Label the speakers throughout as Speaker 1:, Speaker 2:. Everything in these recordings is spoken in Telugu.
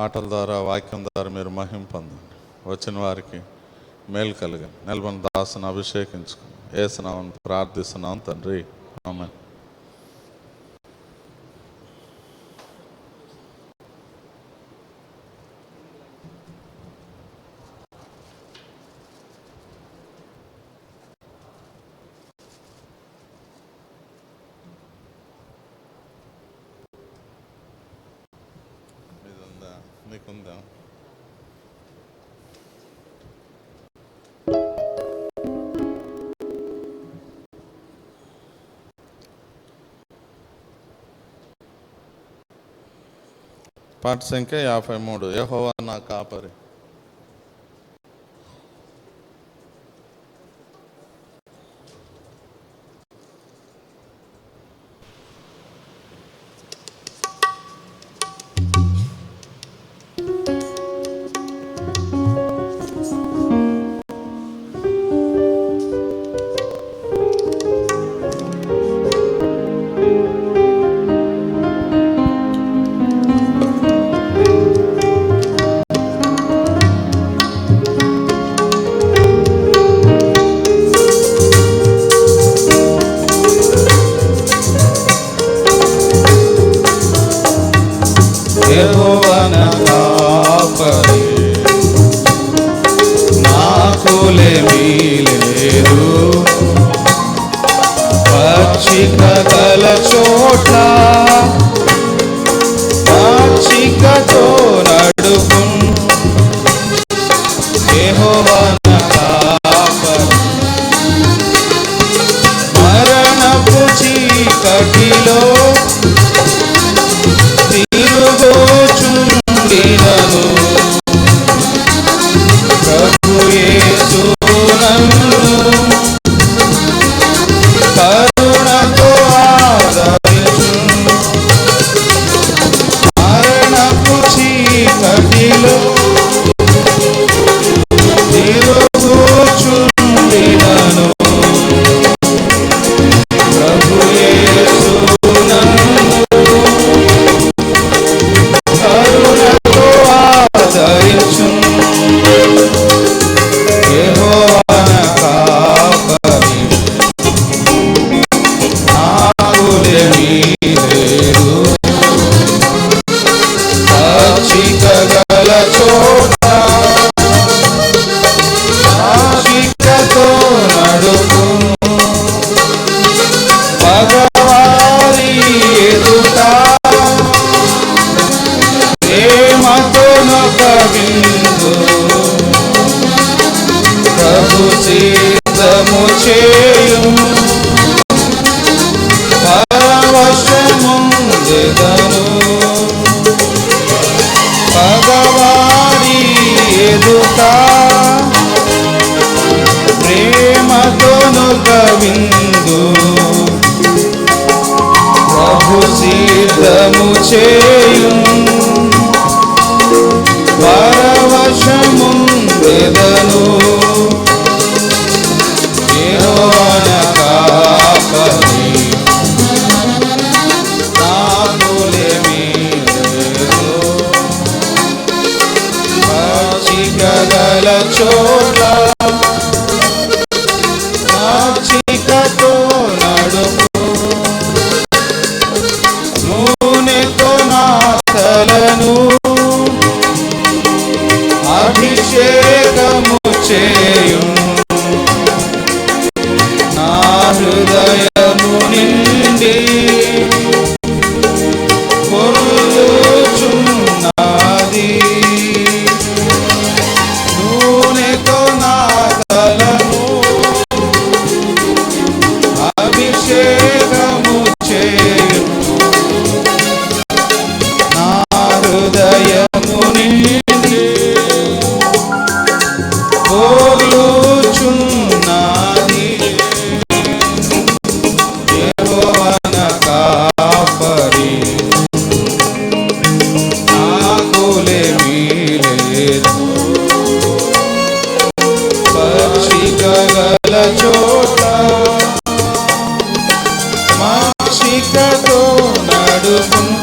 Speaker 1: మాటల ద్వారా వాక్యం ద్వారా మీరు మహిమ పొందండి. వచ్చిన వారికి మేలు కలిగండి. నిలబడిన దాసును అభిషేకించుకుని యేసునామం ప్రార్థిస్తున్నాం తండ్రి, ఆమేన్. మీకుందా? పాట సంఖ్య 53. యెహోవా నా కాపరి.
Speaker 2: యెహోవా నా కాపరి, నాకులేమీ లేదు. పచ్చిక గల చోట్ల పచ్చికతో నడుపును. యెహోవా నా కాపరి, మరణపు చీకటిలో తిరుగుచుండినను. ప్రభు యేసు నన్ను కరుణతో ఆదరించును. మరణపు చీకటిలో తిరుగుచుండినను. ప్రభు యేసు నన్ను కరుణతో ఆదరించును. యెహోవా నా కాపరి, నాకులేమీ లేదు. పచ్చిక గల చోట పచ్చికతో నడుపును. పగవారి ఎదుట ప్రేమతో నొక విందు. ప్రభు సిద్ధము చేయుము. పరవశముందెదను. పగవారి ఎదుట ప్రేమతో నొక విందు. ప్రభు సిద్ధము చేయుము. పరవశముందెదను. యెహోవా నా కాపరి, నాకులేమీ లేదు. పచ్చిక గల చోట్ల పచ్చికతో నడుపు. నూనెతో నా తలను అభిషేకము చేయుము. నా హృదయము నిండి పొర్లుచున్నది. నూనెతో నా తలను అభిషేకము చేయుము. నా హృదయము నిండి పొర్లుచున్నది. యెహోవా నా కాపరి, నాకులేమీ లేదు. పచ్చిక గల చోట పచ్చికతో నడుపును.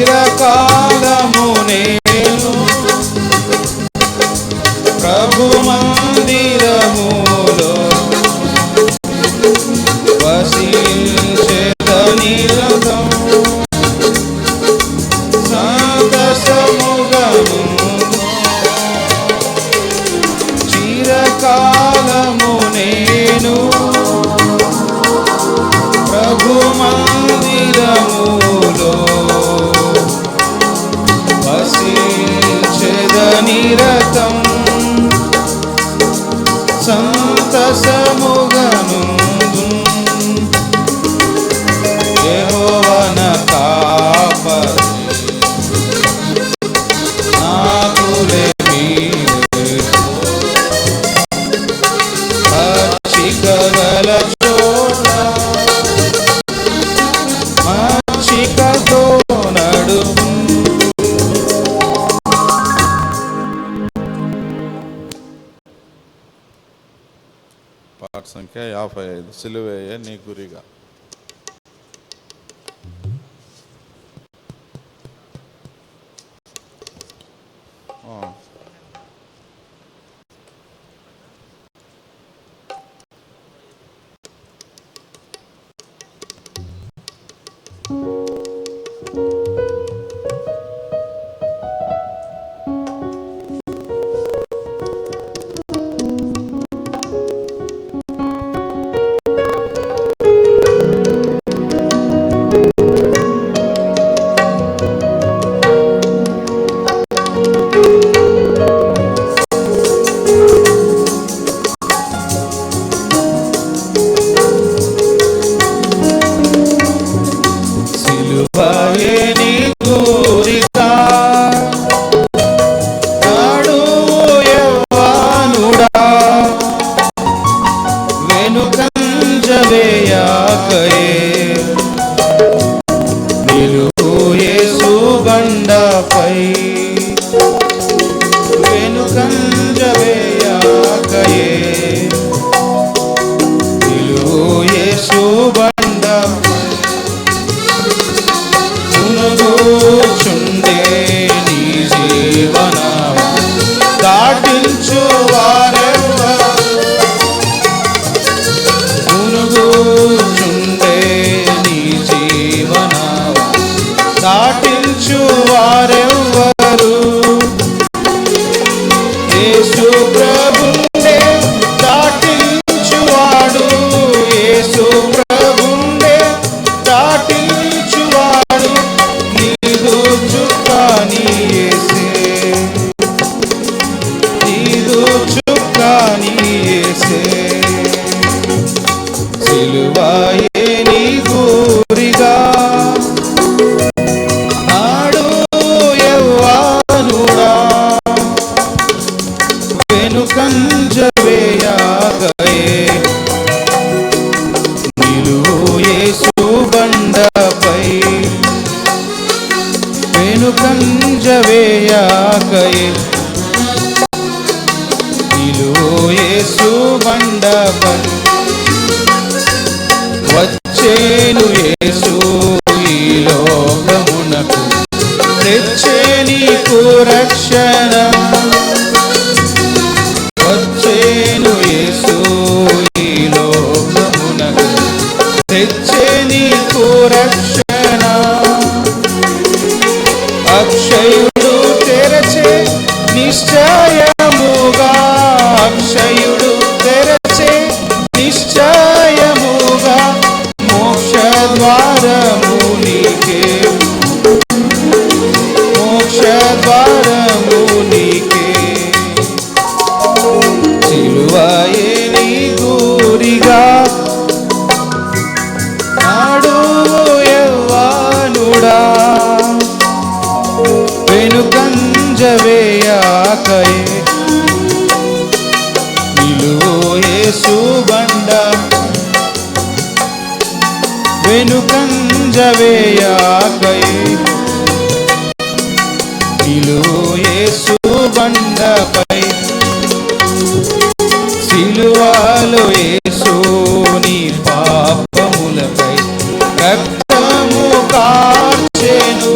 Speaker 2: చిరకాలము నేను ప్రభు మందిరములో వసించెదనిరతం సంతసముగను చిరకాలము నేను ప్రభు మందిరములో వసించెదనిరతం సంతసముగను యెహోవన కాపరి నాకులేమీ లేదు పచ్చికగల చోట మచ్చికతో నడుపు
Speaker 1: పాట సంఖ్య 55 సిలువేయే నీ గురిగా.
Speaker 2: దాటించు వారెవ్వరు యేసు ప్రభుండే దాటించువాడు యేసు ప్రభుండే దాటించువాడు నీదు చుక్కాని యేసే నీదు చుక్కాని యేసే సిలువాయే నీ గురిగా కంజవేయాగయే నిలువు యేసు బండపై వెనుకంజవేయాగయే నిలువు యేసు బండపై వచ్చేను యేసు ఈ లోకమునకు తెచ్చే నీకు రక్షణ వచ్చేను యేసు ఈ లోకమునకు తెచ్చే నీకు రక్షణ అక్షయుడు తెరచే నిశ్చయముగా అక్షయుడు తెరచే నిశ్చయముగా మోక్ష ద్వారము నీకే మోక్ష ద్వారము నీకే సిలువాయే నీ గురిగా నాడు యవ్వానుడా వెనుకంజవేయాకయే నిలువు యేసు బండ వెనుకంజవేయాకయే నిలువు యేసు బండపై సిలువలో యేసు నీ పాపములపై రక్తము కార్చెను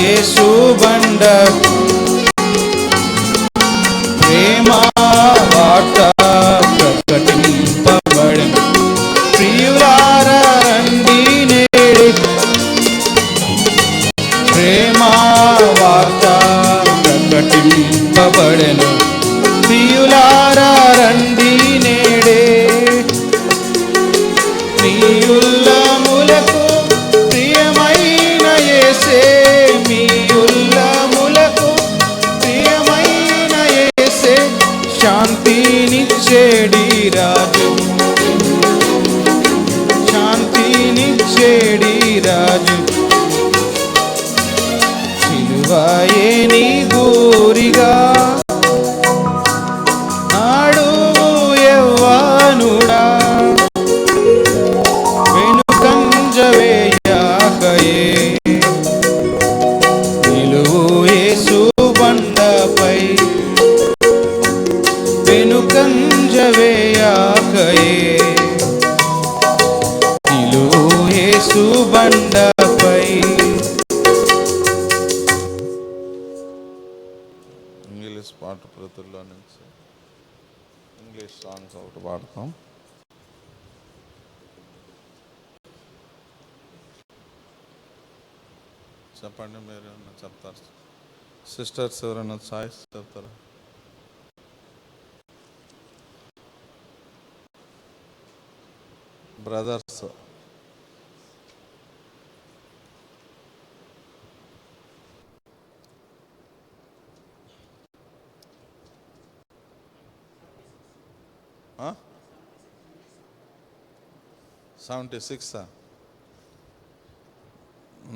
Speaker 2: యేసు బండ ప్రేమ వార్త ప్రకటింపబడెను. ప్రియులారా రండి నేడే ప్రేమ వార్త ప్రకటింపబడెను. ప్రియులారా రండి నేడే మీ ఉల్లములకు ప్రియమైన యేసే, మీ ఉల్లములకు ప్రియమైన యేసే, శాంతినిచ్చేడి రాజు, శాంతినిచ్చేడి రాజు. సిలువయే నీ గూరిగా నాడు యవ్వనుడా, వెనుకంజవేయకయే నిలువు యేసు బండపై, వెనుకంజవేయకయే నిలువు యేసు బండపై.
Speaker 1: ఇంగ్లీష్ పాట ప్రతుల్లో నుంచి ఇంగ్లీష్ సాంగ్స్ ఒకటి పాడతాం. చెప్పండి, మీరు ఏమన్నా చెప్తారు? సిస్టర్స్ ఎవరైనా చాయిస్ చెప్తారా? బ్రదర్స్ ఆ? 76.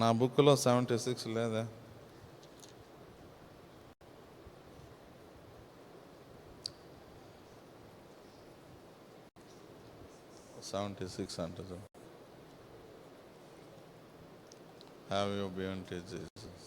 Speaker 1: నా బుక్లో 76 లేదా? $76 అంటారు. Have you Bjorn to Jesus.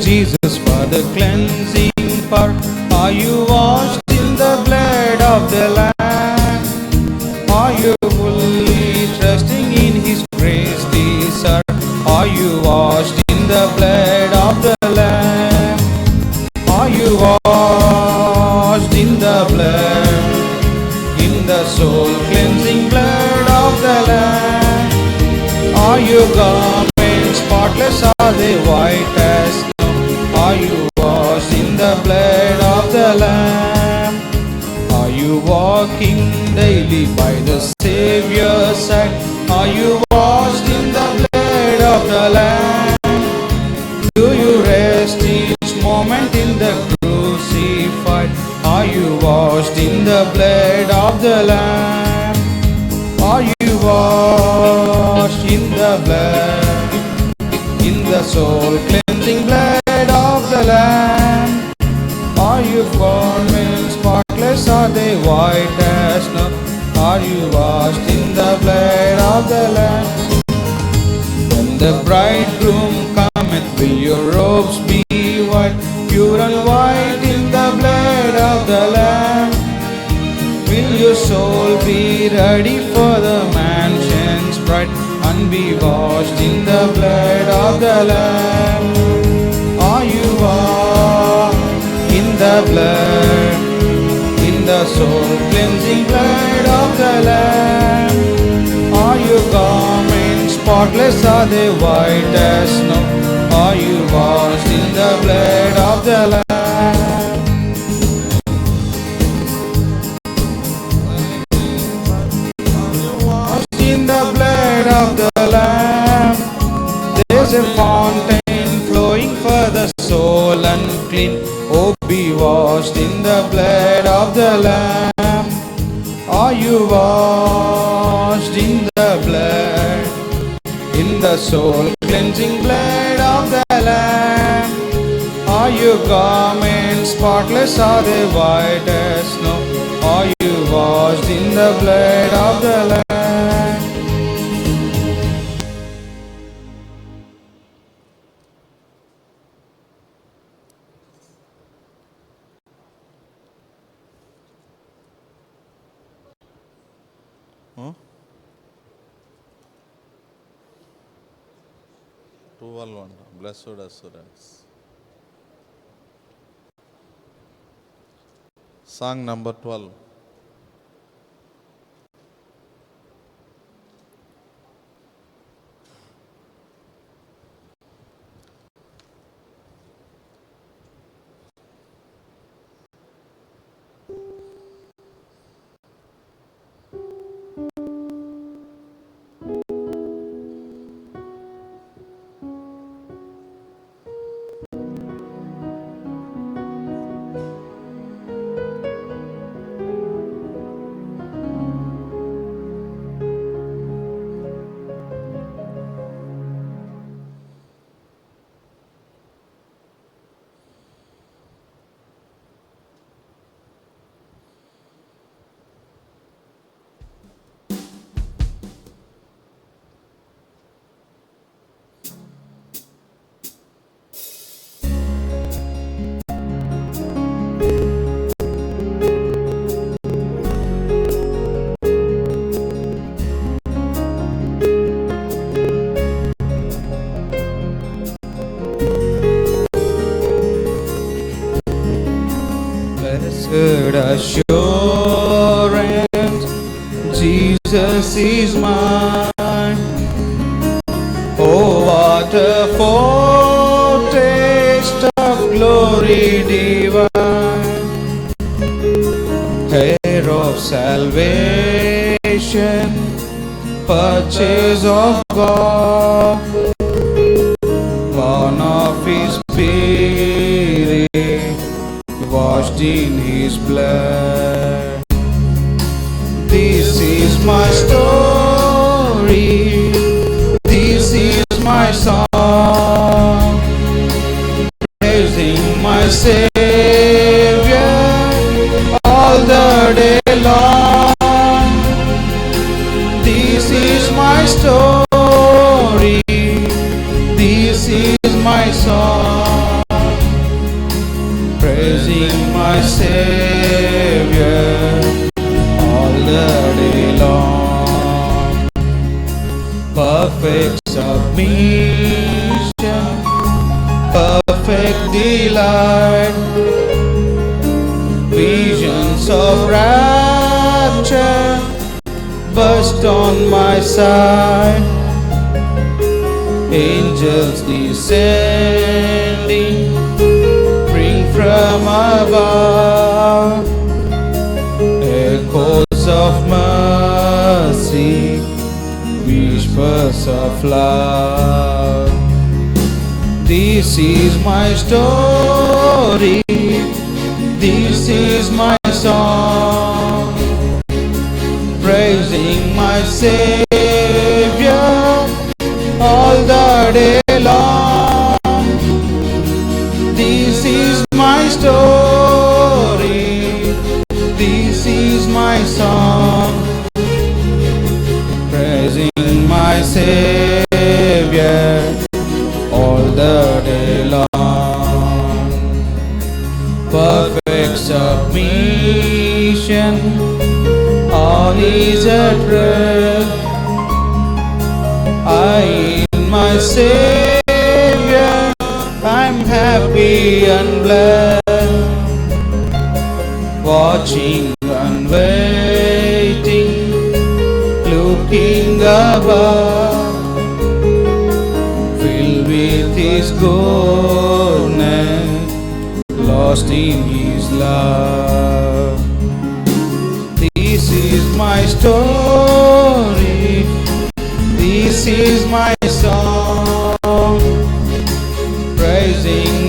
Speaker 2: Jesus for the cleansing power. Are you washed in the blood of the Lamb? Are you fully trusting in His grace, dear sir? Are you washed in the blood of the Lamb? Are you washed in the blood, in the soul cleansing blood of the Lamb? Are you garments spotless? Are they white as snow? Are you washed in the blood of the Lamb? Are you walking daily by the Savior's side? Are you washed in the blood of the Lamb? Do you rest each moment in the crucified? Are you washed in the blood of the Lamb? Are you washed in the blood, in the soul cleansing blood of the Lamb? Are you garments spotless? Are they white as snow? Are you washed in the blood of the Lamb? When the bridegroom cometh, will your robes be white, pure and white in the blood of the Lamb? Will your soul be ready for the mansion's bride, and be washed in the blood of the Lamb? Are you washed in the blood, in the soul cleansing blood of the Lamb? Are your garments spotless? Are they white as snow? Are you washed in the blood of the Lamb? In the blood of the as a fountain flowing for the soul unclean. Oh, be washed in the blood of the Lamb. Are you washed in the blood, in the soul cleansing blood of the Lamb? Are your garments spotless, are they white as snow? Are you washed in the blood of the Lamb?
Speaker 1: Huh? 12 Blessed Assurance. Song number 12.
Speaker 2: Blessed assurance, Jesus is mine. Oh, what a foretaste of glory divine, heir of salvation, purchase of God, born of His Spirit, washed in His blood. This is my story, this is my song, praising my Savior all the day long. This is my story, this is my song, praising my Savior all the day long. Perfect submission, perfect delight, visions of rapture burst on my side, angels descending from above, echoes of mercy, whispers of love. This is my story, this is my song, praising my Savior all the day long. This is my story, this is my song, praising my Savior all the day long. Perfect submission, all is at rest. I in my Savior, I'm happy and blessed, watching and waiting, looking above, filled with His goodness, lost in His love. This is my story, this is my song,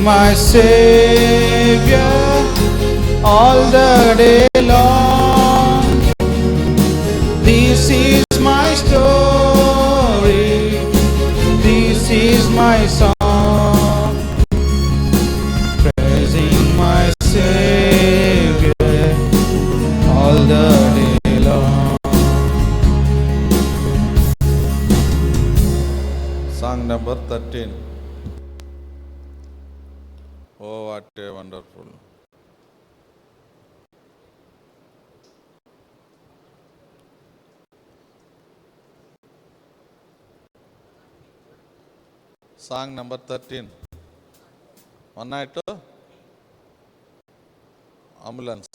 Speaker 2: my Savior all the day long. This is my story, this is my song, praising my Savior all the day long.
Speaker 1: Song number 13. Oh, what a wonderful. Song number 13. One night, ambulance.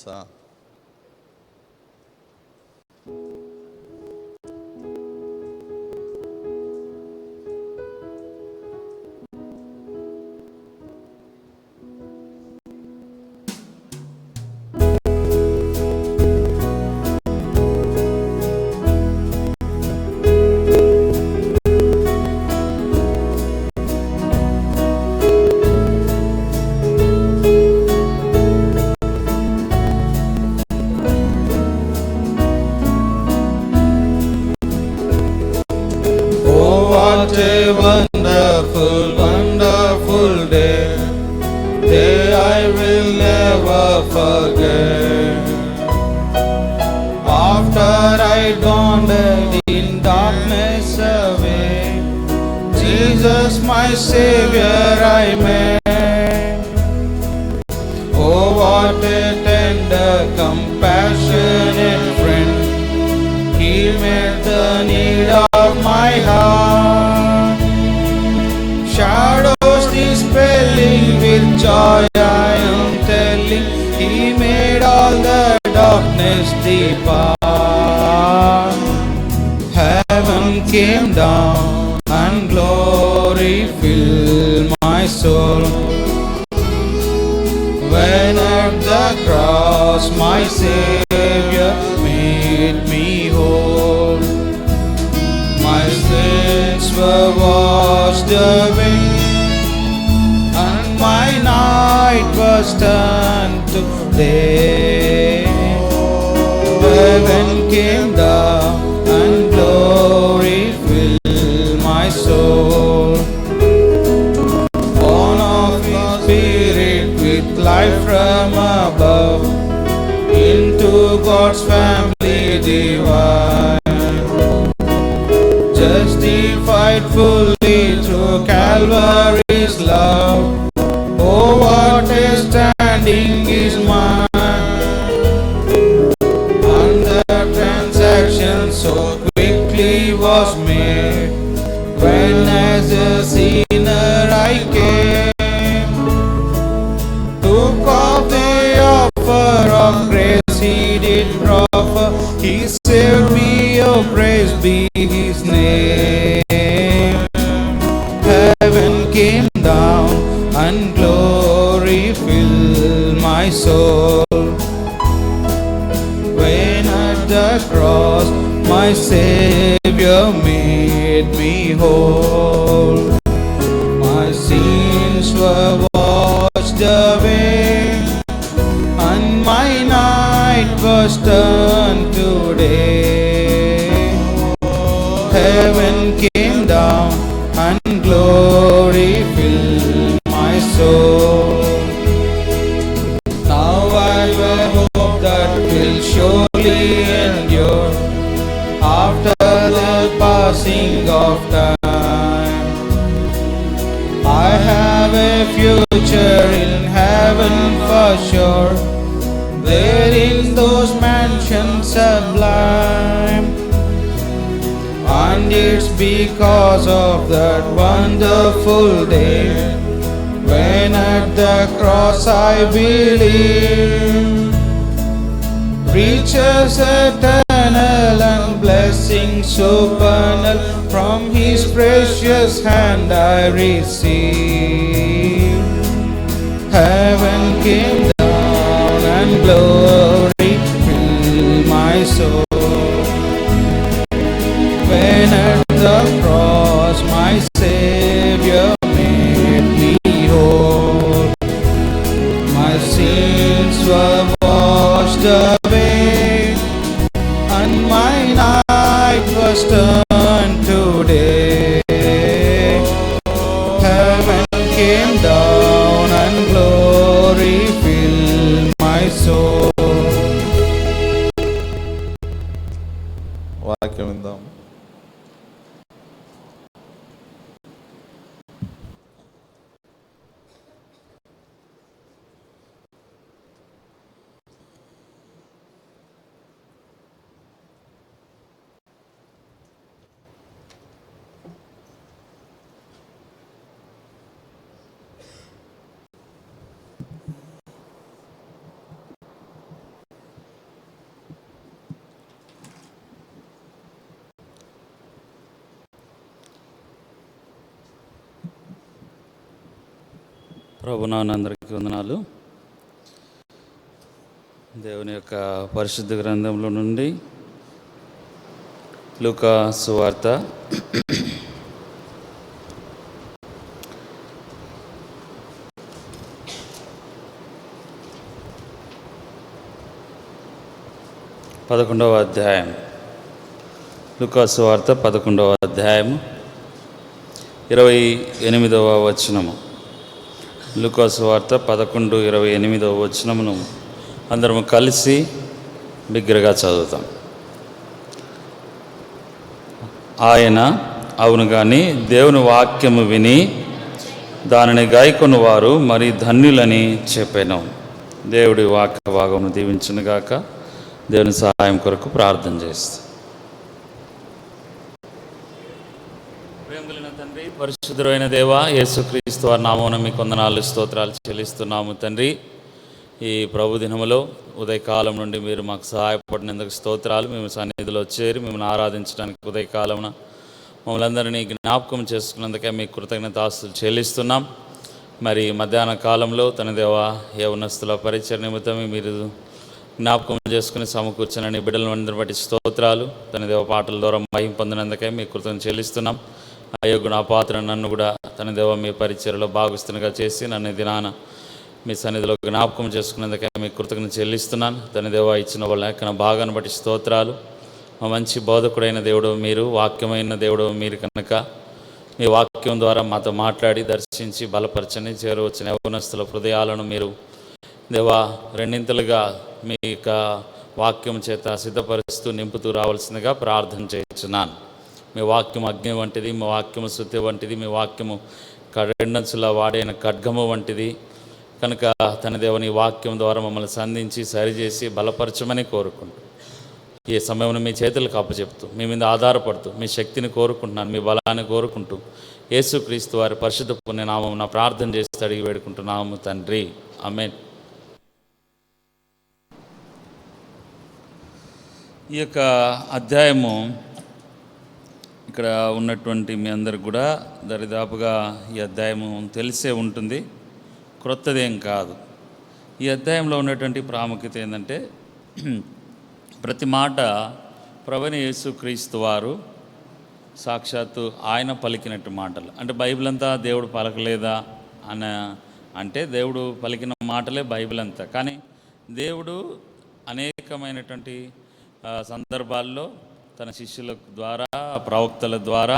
Speaker 2: What a wonderful, wonderful day, day I will never forget. After I wandered in darkness away, Jesus my Savior I met. Oh, what a tender, compassionate friend, He met the need of my heart. Shadows dispelling, with joy I am telling, He made all the darkness depart. Heaven came down and glory filled my soul, when at the cross my Savior made me whole. My sins were washed away, and my night was turned to day. Heaven came down and glory filled my soul. Born of His Spirit with life from above, into God's family divine, justified fully through Calvary's love. Oh, what a standing is mine, and the transaction so quickly was made, when as a sinner I came, took off the offer of grace He did proffer. He saved me, oh praise be His name. Heaven came down and glory filled my soul, when at the cross my Savior made me whole. My sins were washed away, and my night was turned to day. Heaven came down and glory filled my soul. Now I have a hope that will surely endure, after the passing of time. I have a future in heaven for sure, there in those mansions sublime. And it's because of that wonderful day, when at the cross I believe, riches eternal and blessings supernal, from His precious hand I receive. Heaven came down and glory filled my soul, when at the cross my Savior made me whole.
Speaker 3: ప్రభునామమున అందరికీ వందనాలు. దేవుని యొక్క పరిశుద్ధ గ్రంథంలో నుండి లూకా సువార్త 11వ అధ్యాయం. లూకా సువార్త 11వ అధ్యాయం 28వ వచనము. లూకా సువార్త 11:28వ వచనమును అందరము కలిసి బిగ్గరగా చదువుతాం. ఆయన అవును కానీ దేవుని వాక్యము విని దానిని గాయకొని వారు మరి ధన్యులని చెప్పాను. దేవుడి వాక్య భాగమును దీవించునుగాక. దేవుని సహాయం కొరకు ప్రార్థన చేస్తాం. ప్రేమగలిగిన తండ్రి, పరిశుద్ధుడైన దేవా, యేసుక్రీస్తు వారి నామమున మీకు వందనాలు స్తోత్రాలు చెల్లిస్తున్నాము తండ్రి. ఈ ప్రభు దినములో ఉదయకాలం నుండి మీరు మాకు సహాయపడినందుకు స్తోత్రాలు. మేము సన్నిధిలో చేరి మిమ్మల్ని ఆరాధించడానికి ఉదయకాలమున మమ్మల్ని అందరినీ జ్ఞాపకం చేసుకున్నందుకే మీకు కృతజ్ఞతాస్తులు చెల్లిస్తున్నాం. మరి మధ్యాహ్న కాలంలో తన దేవా యవనస్తుల పరిచయ నిమిత్తమే మీరు జ్ఞాపకం చేసుకుని సమకూర్చనని బిడ్డలను అందరిని బట్టి స్తోత్రాలు. తన దేవ పాటల ద్వారా మహిమ పొందినందుకే మీకు కృతజ్ఞత చెల్లిస్తున్నాం. అయోగ్య నా పాత్ర నన్ను కూడా తన దేవ మీ పరిచయలో భాగస్తునిగా చేసి నన్ను దినాన మీ సన్నిధిలో జ్ఞాపకం చేసుకున్నందుకే మీకు కృతజ్ఞత చెల్లిస్తున్నాను. తన దేవ ఇచ్చిన వాళ్ళ యొక్క భాగాన్ని బట్టి స్తోత్రాలు. మా మంచి బోధకుడైన దేవుడు మీరు, వాక్యమైన దేవుడు మీరు కనుక మీ వాక్యం ద్వారా మాతో మాట్లాడి దర్శించి బలపరచని చేరవచ్చిన యవనస్తుల హృదయాలను మీరు దేవా రెండింతలుగా మీ యొక్క వాక్యం చేత సిద్ధపరుస్తూ నింపుతూ రావాల్సిందిగా ప్రార్థన చేస్తున్నాను. మీ వాక్యం అగ్ని వంటిది, మీ వాక్యము శుద్ధి వంటిది, మీ వాక్యము రెండంచుల వాడైన ఖడ్గము వంటిది కనుక తన దేవుని వాక్యం ద్వారా మమ్మల్ని సంధించి సరిచేసి బలపరచమని కోరుకుంటూ ఈ సమయంలో మీ చేతులకు అప్పచెప్తూ మీ మీద ఆధారపడుతూ మీ శక్తిని కోరుకుంటున్నాను, మీ బలాన్ని కోరుకుంటూ యేసుక్రీస్తు వారి పరిశుద్ధ పుణ్యనామం నా ప్రార్థన చేసి అడిగి వేడుకుంటున్నాము తండ్రి, ఆమేన్. ఈ యొక్క అధ్యాయము ఇక్కడ ఉన్నటువంటి మీ అందరికి కూడా దరిదాపుగా ఈ అధ్యాయము తెలిసే ఉంటుంది, క్రొత్తదేం కాదు. ఈ అధ్యాయంలో ఉన్నటువంటి ప్రాముఖ్యత ఏంటంటే ప్రతి మాట ప్రభువైన యేసుక్రీస్తు వారు సాక్షాత్తు ఆయన పలికినట్టు మాటలు. అంటే బైబిల్ అంతా దేవుడు పలకలేదా అని అంటే దేవుడు పలికిన మాటలే బైబిల్ అంతా. కానీ దేవుడు అనేకమైనటువంటి సందర్భాల్లో తన శిష్యుల ద్వారా ప్రవక్తల ద్వారా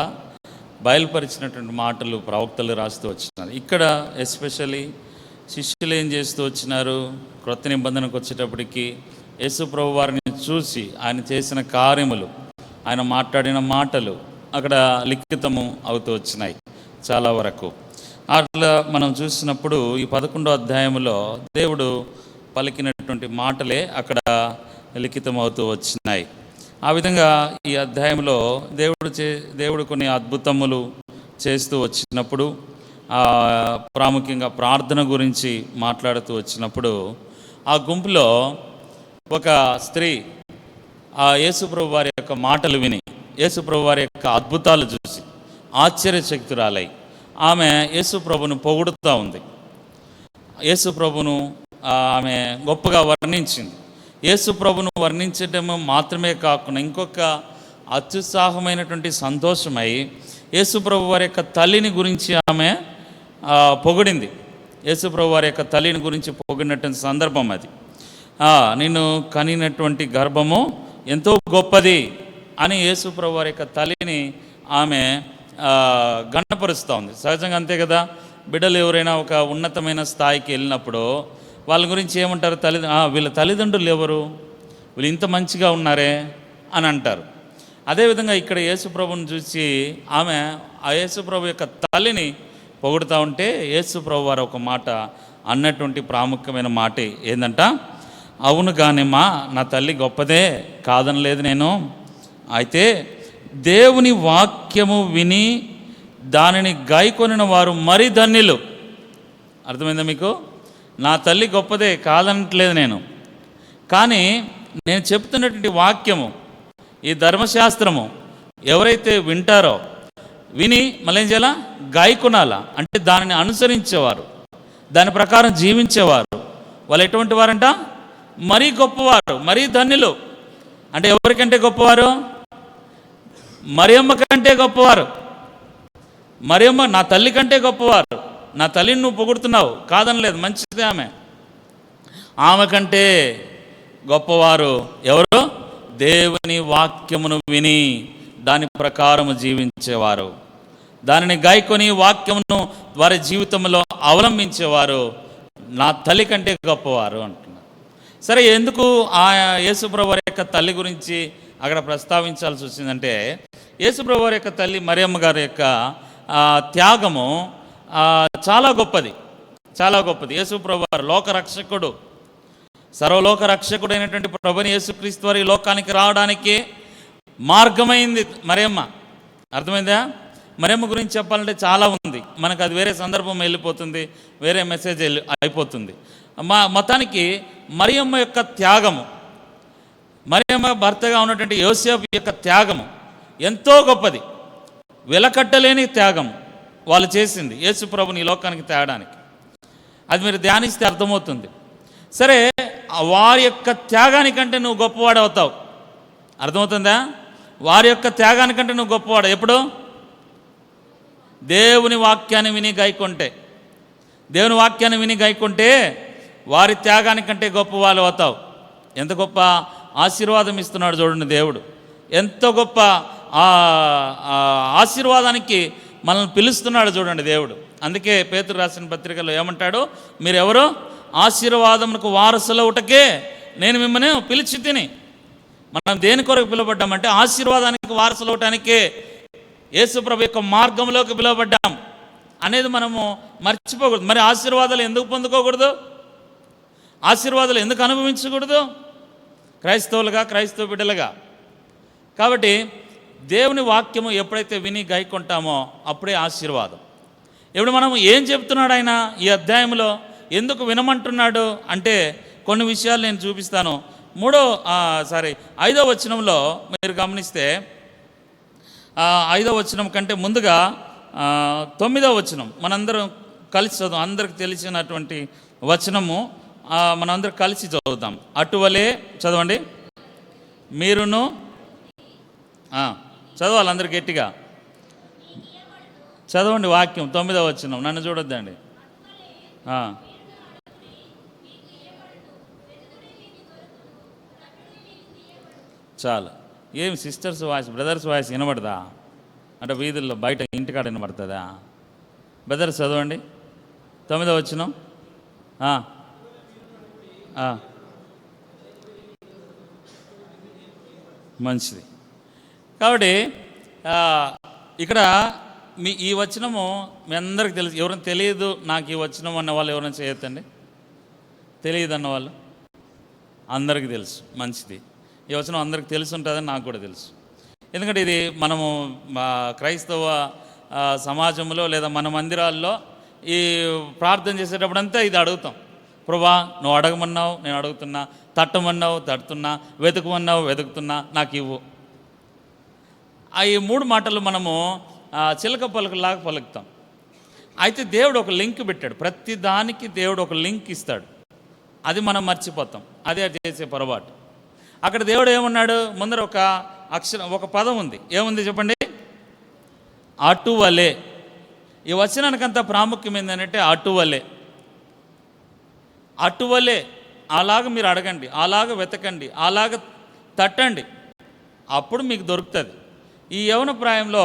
Speaker 3: బయలుపరిచినటువంటి మాటలు ప్రవక్తలు రాస్తూ వచ్చినారు. ఇక్కడ ఎస్పెషల్లీ శిష్యులు ఏం చేస్తూ వచ్చినారు, క్రొత్త నిబంధనకు వచ్చేటప్పటికి యేసు ప్రభు వారిని చూసి ఆయన చేసిన కార్యములు, ఆయన మాట్లాడిన మాటలు అక్కడ లిఖితము అవుతూ వచ్చినాయి చాలా వరకు. అట్లా మనం చూసినప్పుడు ఈ 11వ అధ్యాయంలో దేవుడు పలికినటువంటి మాటలే అక్కడ లిఖితం అవుతూ వచ్చినాయి. ఆ విధంగా ఈ అధ్యాయంలో దేవుడు కొన్ని అద్భుతములు చేస్తూ వచ్చినప్పుడు, ప్రాముఖ్యంగా ప్రార్థన గురించి మాట్లాడుతూ వచ్చినప్పుడు ఆ గుంపులో ఒక స్త్రీ ఆ యేసుప్రభు వారి యొక్క మాటలు విని, యేసుప్రభు వారి యొక్క అద్భుతాలు చూసి ఆశ్చర్యశక్తురాలై ఆమె యేసుప్రభును పొగుడుతూ ఉంది. యేసుప్రభును ఆమె గొప్పగా వర్ణించింది. యేసుప్రభును వర్ణించడం మాత్రమే కాకుండా ఇంకొక అత్యుత్సాహమైనటువంటి సంతోషమై యేసుప్రభు వారి యొక్క తల్లిని గురించి ఆమె పొగిడింది. యేసుప్రభు వారి యొక్క తల్లిని గురించి పొగిడినటువంటి సందర్భం అది. నిన్ను కనినటువంటి గర్భము ఎంతో గొప్పది అని యేసుప్రభు వారి యొక్క తల్లిని ఆమె గణపరుస్తూ ఉంది. సహజంగా అంతే కదా, బిడ్డలు ఎవరైనా ఒక ఉన్నతమైన స్థాయికి వెళ్ళినప్పుడు వాళ్ళ గురించి ఏమంటారు, వీళ్ళ తల్లిదండ్రులు ఎవరు, వీళ్ళు ఇంత మంచిగా ఉన్నారే అని అంటారు. అదేవిధంగా ఇక్కడ యేసుప్రభుని చూసి ఆమె ఆ యేసుప్రభు యొక్క తల్లిని పొగుడుతూ ఉంటే యేసుప్రభు వారు ఒక మాట అన్నటువంటి ప్రాముఖ్యమైన మాట ఏందంట, అవును కానిమ్మా నా తల్లి గొప్పదే కాదనలేదు నేను, అయితే దేవుని వాక్యము విని దానిని గాయకొనిన వారు మరి ధన్యులు. అర్థమైందా మీకు? నా తల్లి గొప్పదే కాదనట్లేదు నేను, కానీ నేను చెప్తున్నటువంటి వాక్యము, ఈ ధర్మశాస్త్రము ఎవరైతే వింటారో విని మళ్ళీ ఏం చేయాలా, గాయకొనాలా, అంటే దానిని అనుసరించేవారు, దాని ప్రకారం జీవించేవారు. వాళ్ళు ఎటువంటి వారంట? మరీ గొప్పవారు, మరీ ధన్యులు. అంటే ఎవరికంటే గొప్పవారు? మరియమ్మ కంటే గొప్పవారు. మరియమ్మ నా తల్లి కంటే గొప్పవారు. నా తల్లిని నువ్వు పొగుడుతున్నావు, కాదనలేదు, మంచిదే. ఆమె కంటే గొప్పవారు ఎవరు? దేవుని వాక్యమును విని దాని ప్రకారము జీవించేవారు, దానిని గాయకొని వాక్యమును వారి జీవితంలో అవలంబించేవారు నా తల్లి కంటే గొప్పవారు అంటున్నారు. సరే, ఎందుకు ఆ యేసుప్రభు వారి యొక్క తల్లి గురించి అక్కడ ప్రస్తావించాల్సి వచ్చిందంటే, యేసుప్రభు వారి యొక్క తల్లి మరియమ్మ గారి యొక్క త్యాగము చాలా గొప్పది, చాలా గొప్పది. యేసుప్రభు వారు లోకరక్షకుడు, సర్వలోక రక్షకుడైనటువంటి ప్రభుని యేసుక్రీస్తు వారి లోకానికి రావడానికి మార్గమైంది మరియమ్మ. అర్థమైందా? మరియమ్మ గురించి చెప్పాలంటే చాలా ఉంది, మనకు అది వేరే సందర్భం వెళ్ళిపోతుంది, వేరే మెసేజ్ అయిపోతుంది. మొత్తానికి మరియమ్మ యొక్క త్యాగము, మరియమ్మ భర్తగా ఉన్నటువంటి యోసేపు యొక్క త్యాగము ఎంతో గొప్పది. వెలకట్టలేని త్యాగం వాళ్ళు చేసింది యేసు ప్రభుని ఈ లోకానికి తేవడానికి. అది మీరు ధ్యానిస్తే అర్థమవుతుంది. సరే, వారి యొక్క త్యాగానికంటే నువ్వు గొప్పవాడు అవుతావు. అర్థమవుతుందా? వారి యొక్క త్యాగానికంటే నువ్వు గొప్పవాడు ఎప్పుడు? దేవుని వాక్యాన్ని విని గాయకుంటే, దేవుని వాక్యాన్ని విని గాయకుంటే వారి త్యాగానికంటే గొప్పవాళ్ళు అవుతావు. ఎంత గొప్ప ఆశీర్వాదం ఇస్తున్నాడు చూడండి దేవుడు, ఎంత గొప్ప ఆశీర్వాదానికి మనల్ని పిలుస్తున్నాడు చూడండి దేవుడు. అందుకే పేతురు రాసిన పత్రికలో ఏమంటాడు? మీరెవరో ఆశీర్వాదమునకు వారసులవుటకే నేను మిమ్మల్ని పిలిచి తిని. మనం దేని కొరకు పిలువబడ్డామంటే ఆశీర్వాదానికి వారసులవటానికే, యేసుప్రభు యొక్క మార్గంలోకి పిలువబడ్డాం అనేది మనము మర్చిపోకూడదు. మరి ఆశీర్వాదాలు ఎందుకు పొందుకోకూడదు? ఆశీర్వాదాలు ఎందుకు అనుభవించకూడదు? క్రైస్తవులుగా, క్రైస్తవ బిడ్డలుగా. కాబట్టి దేవుని వాక్యము ఎప్పుడైతే విని గాయకుంటామో అప్పుడే ఆశీర్వాదం. ఇప్పుడు మనం ఏం చెప్తున్నాడు ఆయన ఈ అధ్యాయంలో, ఎందుకు వినమంటున్నాడు అంటే కొన్ని విషయాలు నేను చూపిస్తాను. 5వ వచనంలో మీరు గమనిస్తే, 5వ వచనం కంటే ముందుగా 9వ వచనం మనందరం కలిసి చదువు. అందరికి తెలిసినటువంటి వచనము మనందరం కలిసి చదువుతాం. అటువలే చదవండి, మీరును చదవాలి అందరు గట్టిగా చదవండి వాక్యం. 9వ వచనం, నన్ను చూడొద్దండి. చాలు. ఏం సిస్టర్స్ వాయిస్, బ్రదర్స్ వాయిస్ వినబడదా? అంటే వీధుల్లో బయట ఇంటికాడ వినబడుతుందా? బ్రదర్స్ చదవండి 9వ వచనం. మంచిది. కాబట్టి ఇక్కడ ఈ వచనము మీ అందరికి తెలుసు. ఎవరైనా తెలియదు నాకు ఈ వచనం అన్న వాళ్ళు ఎవరైనా చేయొద్దండి. తెలియదు అన్న వాళ్ళు అందరికీ తెలుసు. మంచిది. ఈ వచనం అందరికి తెలిసి ఉంటుందని నాకు కూడా తెలుసు. ఎందుకంటే ఇది మనము క్రైస్తవ సమాజంలో లేదా మన మందిరాల్లో ఈ ప్రార్థన చేసేటప్పుడంతా ఇది అడుగుతాం. ప్రభువా, నువ్వు అడగమన్నావు, నేను అడుగుతున్నా, తట్టమన్నావు, తడుతున్నా, వెతుకుమన్నావు, వెతుకుతున్నా, నాకు ఇవ్వు. ఈ 3 మాటలు మనము చిలక పలుకులాగా పలుకుతాం. అయితే దేవుడు ఒక లింక్ పెట్టాడు. ప్రతి దానికి దేవుడు ఒక లింక్ ఇస్తాడు. అది మనం మర్చిపోతాం. అదే చేసే పొరపాటు. అక్కడ దేవుడు ఏమన్నాడు? ముందర ఒక అక్షరం, ఒక పదం ఉంది. ఏముంది చెప్పండి? అటువలే. ఈ వచనానికంత ప్రాముఖ్యం ఏంటంటే అటువలే. అటువలే. అలాగ మీరు అడగండి, అలాగ వెతకండి, అలాగ తట్టండి, అప్పుడు మీకు దొరుకుతుంది. ఈ యవన ప్రాయంలో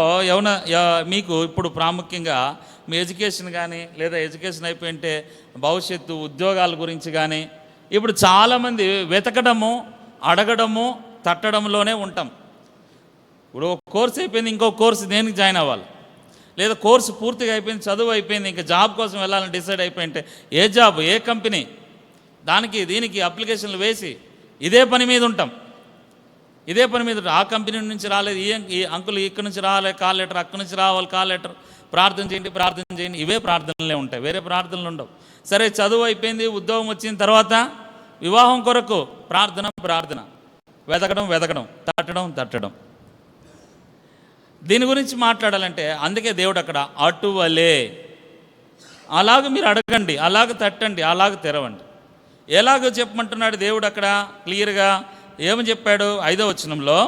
Speaker 3: మీకు ఇప్పుడు ప్రాముఖ్యంగా మీ ఎడ్యుకేషన్ కానీ లేదా ఎడ్యుకేషన్ అయిపోయింటే భవిష్యత్తు ఉద్యోగాల గురించి కానీ ఇప్పుడు చాలామంది వెతకడము, అడగడము, తట్టడంలోనే ఉంటాం. ఇప్పుడు ఒక కోర్సు అయిపోయింది, ఇంకో కోర్సు దేనికి జాయిన్ అవ్వాలి, లేదా కోర్సు పూర్తిగా అయిపోయింది, చదువు అయిపోయింది, ఇంకా జాబ్ కోసం వెళ్ళాలని డిసైడ్ అయిపోయింటే ఏ జాబ్, ఏ కంపెనీ, దానికి దీనికి అప్లికేషన్లు వేసి ఇదే పని మీద ఉంటాం. ఇదే పని మీద ఆ కంపెనీ నుంచి రాలేదు, ఈ అంకులు ఇక్కడి నుంచి రాలేదు కాల్ లెటర్, అక్కడి నుంచి రావాలి కాల్ లెటర్, ప్రార్థన చేయండి, ప్రార్థన చేయండి, ఇవే ప్రార్థనలే ఉంటాయి, వేరే ప్రార్థనలు ఉండవు. సరే, చదువు అయిపోయింది, ఉద్యోగం వచ్చిన తర్వాత వివాహం కొరకు ప్రార్థన, వెతకడం, తట్టడం. దీని గురించి మాట్లాడాలంటే అందుకే దేవుడు అక్కడ అటువలే అలాగ మీరు అడగండి, అలాగ తట్టండి, అలాగ తెరవండి. ఎలాగో చెప్పమంటున్నాడు దేవుడు అక్కడ క్లియర్గా. ఏమని చెప్పాడు 5వ వచనంలో?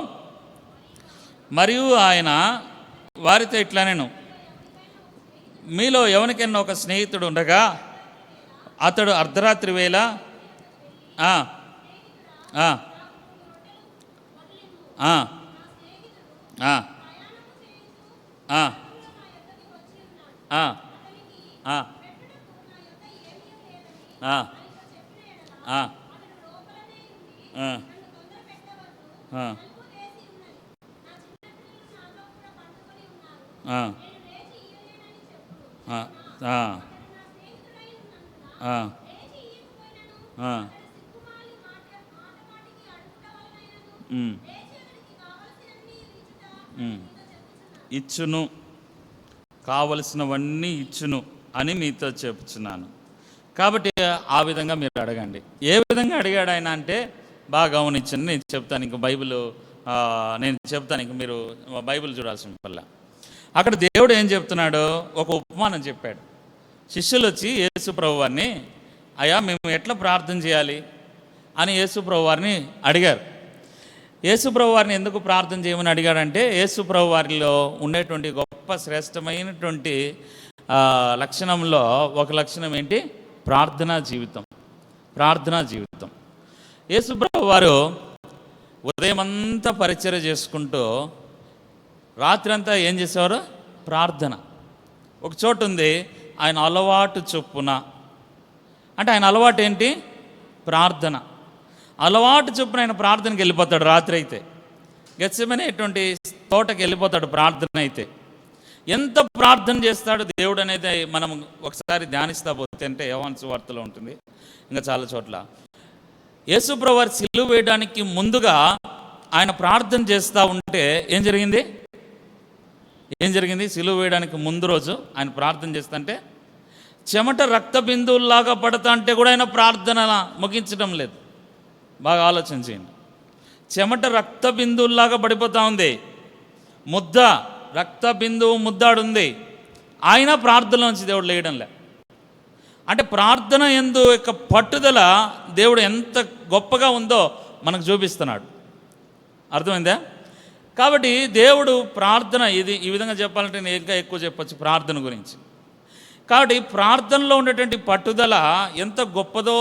Speaker 3: మరియు ఆయన వారితో ఇట్లా, నేను మీలో ఎవరికైనా ఒక స్నేహితుడు ఉండగా అతడు అర్ధరాత్రి వేళ ఆ, ఆ, ఆ, ఆ, ఆ, ఆ, ఆ, ఆ, ఆ, ఇచ్చును, కావలసినవన్నీ ఇచ్చును అని మీతో చెప్తున్నాను. కాబట్టి ఆ విధంగా మీరు అడగండి. ఏ విధంగా అడిగాడు ఆయన అంటే బాగా గమనించండి. నేను చెప్తాను, ఇంక నేను చెప్తాను, ఇంక మీరు బైబిల్ చూడాల్సిన పల్ల. అక్కడ దేవుడు ఏం చెప్తున్నాడు, ఒక ఉపమానం చెప్పాడు. శిష్యులు వచ్చి యేసు ప్రభు వారిని, అయ్యా మేము ఎట్లా ప్రార్థన చేయాలి అని యేసు ప్రభు వారిని అడిగారు. యేసు ప్రభు వారిని ఎందుకు ప్రార్థన చేయమని అడిగాడంటే, యేసు ప్రభు వారిలో ఉండేటువంటి గొప్ప శ్రేష్టమైనటువంటి లక్షణంలో ఒక లక్షణం ఏంటి? ప్రార్థనా జీవితం. ప్రార్థనా జీవితం. యేసు ప్రభు వారు ఉదయం అంతా పరిచర్య చేసుకుంటూ రాత్రి అంతా ఏం చేసేవారు? ప్రార్థన. ఒక చోటు ఉంది, ఆయన అలవాటు చొప్పున, అంటే ఆయన అలవాటు ఏంటి? ప్రార్థన. అలవాటు చొప్పున ఆయన ప్రార్థనకి వెళ్ళిపోతాడు. రాత్రి అయితే గెత్సెమనే ఇటువంటి తోటకి వెళ్ళిపోతాడు ప్రార్థన అయితే. ఎంత ప్రార్థన చేస్తాడు దేవుడు అనేది మనం ఒకసారి ధ్యానిస్తా పోతే, అంటే యోహాను సువార్తలో ఉంటుంది, ఇంకా చాలా చోట్ల. యేసు ప్రభువు వారు సిలువ వేయడానికి ముందుగా ఆయన ప్రార్థన చేస్తూ ఉంటే ఏం జరిగింది? సిలువ వేయడానికి ముందు రోజు ఆయన ప్రార్థన చేస్తుంటే చెమట రక్త బిందువుల్లాగా పడతా అంటే కూడా ఆయన ప్రార్థన ముగించడం లేదు. బాగా ఆలోచన చేయండి. చెమట రక్త బిందువుల్లాగా పడిపోతూ ఉంది, ముద్ద రక్త బిందువు ముద్దాడుంది, ఆయన ప్రార్థనలోంచి దేవుడు లేయడంలే. అంటే ప్రార్థన యందు యొక్క పట్టుదల దేవుడు ఎంత గొప్పగా ఉందో మనకు చూపిస్తున్నాడు. అర్థమైందా? కాబట్టి దేవుడు ప్రార్థన, ఇది ఈ విధంగా చెప్పాలంటే నేను ఇంకా ఎక్కువ చెప్పచ్చు ప్రార్థన గురించి. కాబట్టి ప్రార్థనలో ఉండేటువంటి పట్టుదల ఎంత గొప్పదో,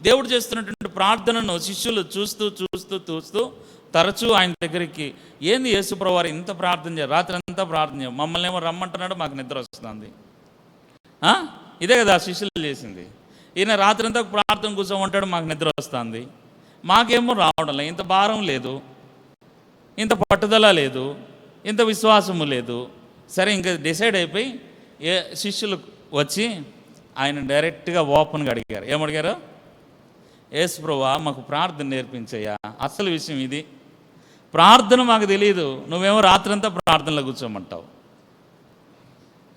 Speaker 3: దేవుడు చేస్తున్నటువంటి ప్రార్థనను శిష్యులు చూస్తూ తరచూ ఆయన దగ్గరికి, ఏంది యేసు ప్రభువు వారు ఇంత ప్రార్థన చేయాలి, రాత్రి అంతా ప్రార్థన చేయాలి, మమ్మల్ని ఏమో రమ్మంటున్నాడు, మాకు నిద్ర వస్తుంది. ఇదే కదా శిష్యులు చేసింది. ఈయన రాత్రి అంతా ప్రార్థన కూర్చోమంటాడు, మాకు నిద్ర వస్తుంది, మాకేమో రావడం లేదు, ఇంత భారం లేదు, ఇంత పట్టుదల లేదు, ఇంత విశ్వాసము లేదు. సరే ఇంకా డిసైడ్ అయిపోయి శిష్యులు వచ్చి ఆయన డైరెక్ట్గా ఓపెన్గా అడిగారు. ఏమడిగారు? యేసు ప్రభువా మాకు ప్రార్థన నేర్పించయ్యా, అసలు విషయం ఇది, ప్రార్థన మాకు తెలియదు, నువ్వేమో రాత్రంతా ప్రార్థనలో కూర్చోమంటావు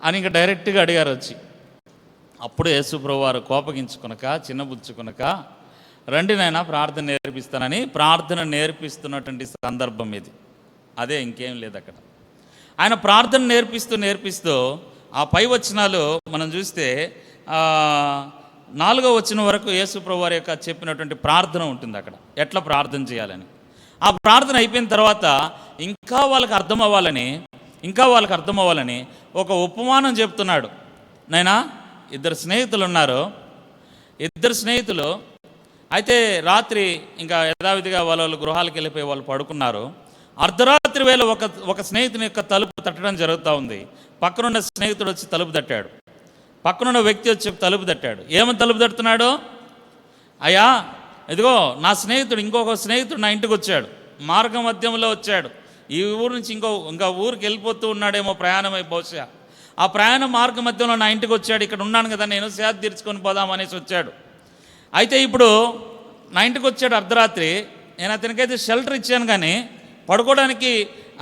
Speaker 3: అని ఇంకా డైరెక్ట్గా అడిగారు వచ్చి. అప్పుడు యేసు ప్రభువు వారు కోపగించుకొనక చిన్నబుచ్చుకొనక, రండి నాయనా ప్రార్థన నేర్పిస్తానని ప్రార్థన నేర్పిస్తున్నటువంటి సందర్భం ఇది. అదే, ఇంకేం లేదు అక్కడ. ఆయన ప్రార్థన నేర్పిస్తూ ఆ పై వచనాలు మనం చూస్తే 4వ వచనం వరకు యేసు ప్రభువు వారి యొక్క చెప్పినటువంటి ప్రార్థన ఉంటుంది అక్కడ, ఎట్లా ప్రార్థన చేయాలని. ఆ ప్రార్థన అయిపోయిన తర్వాత ఇంకా వాళ్ళకి అర్థం అవ్వాలని ఒక ఉపమానం చెప్తున్నాడు. నైనా 2 స్నేహితులు ఉన్నారు. 2 స్నేహితులు అయితే రాత్రి ఇంకా యథావిధిగా వాళ్ళ గృహాలకు వెళ్ళిపోయి వాళ్ళు పడుకున్నారు. అర్ధరాత్రి వేళ ఒక స్నేహితుని యొక్క తలుపు తట్టడం జరుగుతూ ఉంది. పక్కనున్న స్నేహితుడు వచ్చి తలుపు తట్టాడు. పక్కనున్న వ్యక్తి వచ్చి తలుపు తట్టాడు. ఏమని తలుపు తడుతున్నాడు? అయ్యా ఇదిగో నా స్నేహితుడు, ఇంకొక స్నేహితుడు నా ఇంటికి వచ్చాడు, మార్గ మధ్యంలో వచ్చాడు, ఈ ఊరు నుంచి ఇంకా ఊరికి వెళ్ళిపోతూ ఉన్నాడేమో, ప్రయాణమై బహుశా ఆ ప్రయాణ మార్గ మధ్యంలో నా ఇంటికి వచ్చాడు, ఇక్కడ ఉన్నాను కదా నేను, సేద తీర్చుకొని పోదామనేసి వచ్చాడు. అయితే ఇప్పుడు నా ఇంటికి వచ్చాడు అర్ధరాత్రి, నేను అతనికైతే షెల్టర్ ఇచ్చాను, కానీ పడుకోవడానికి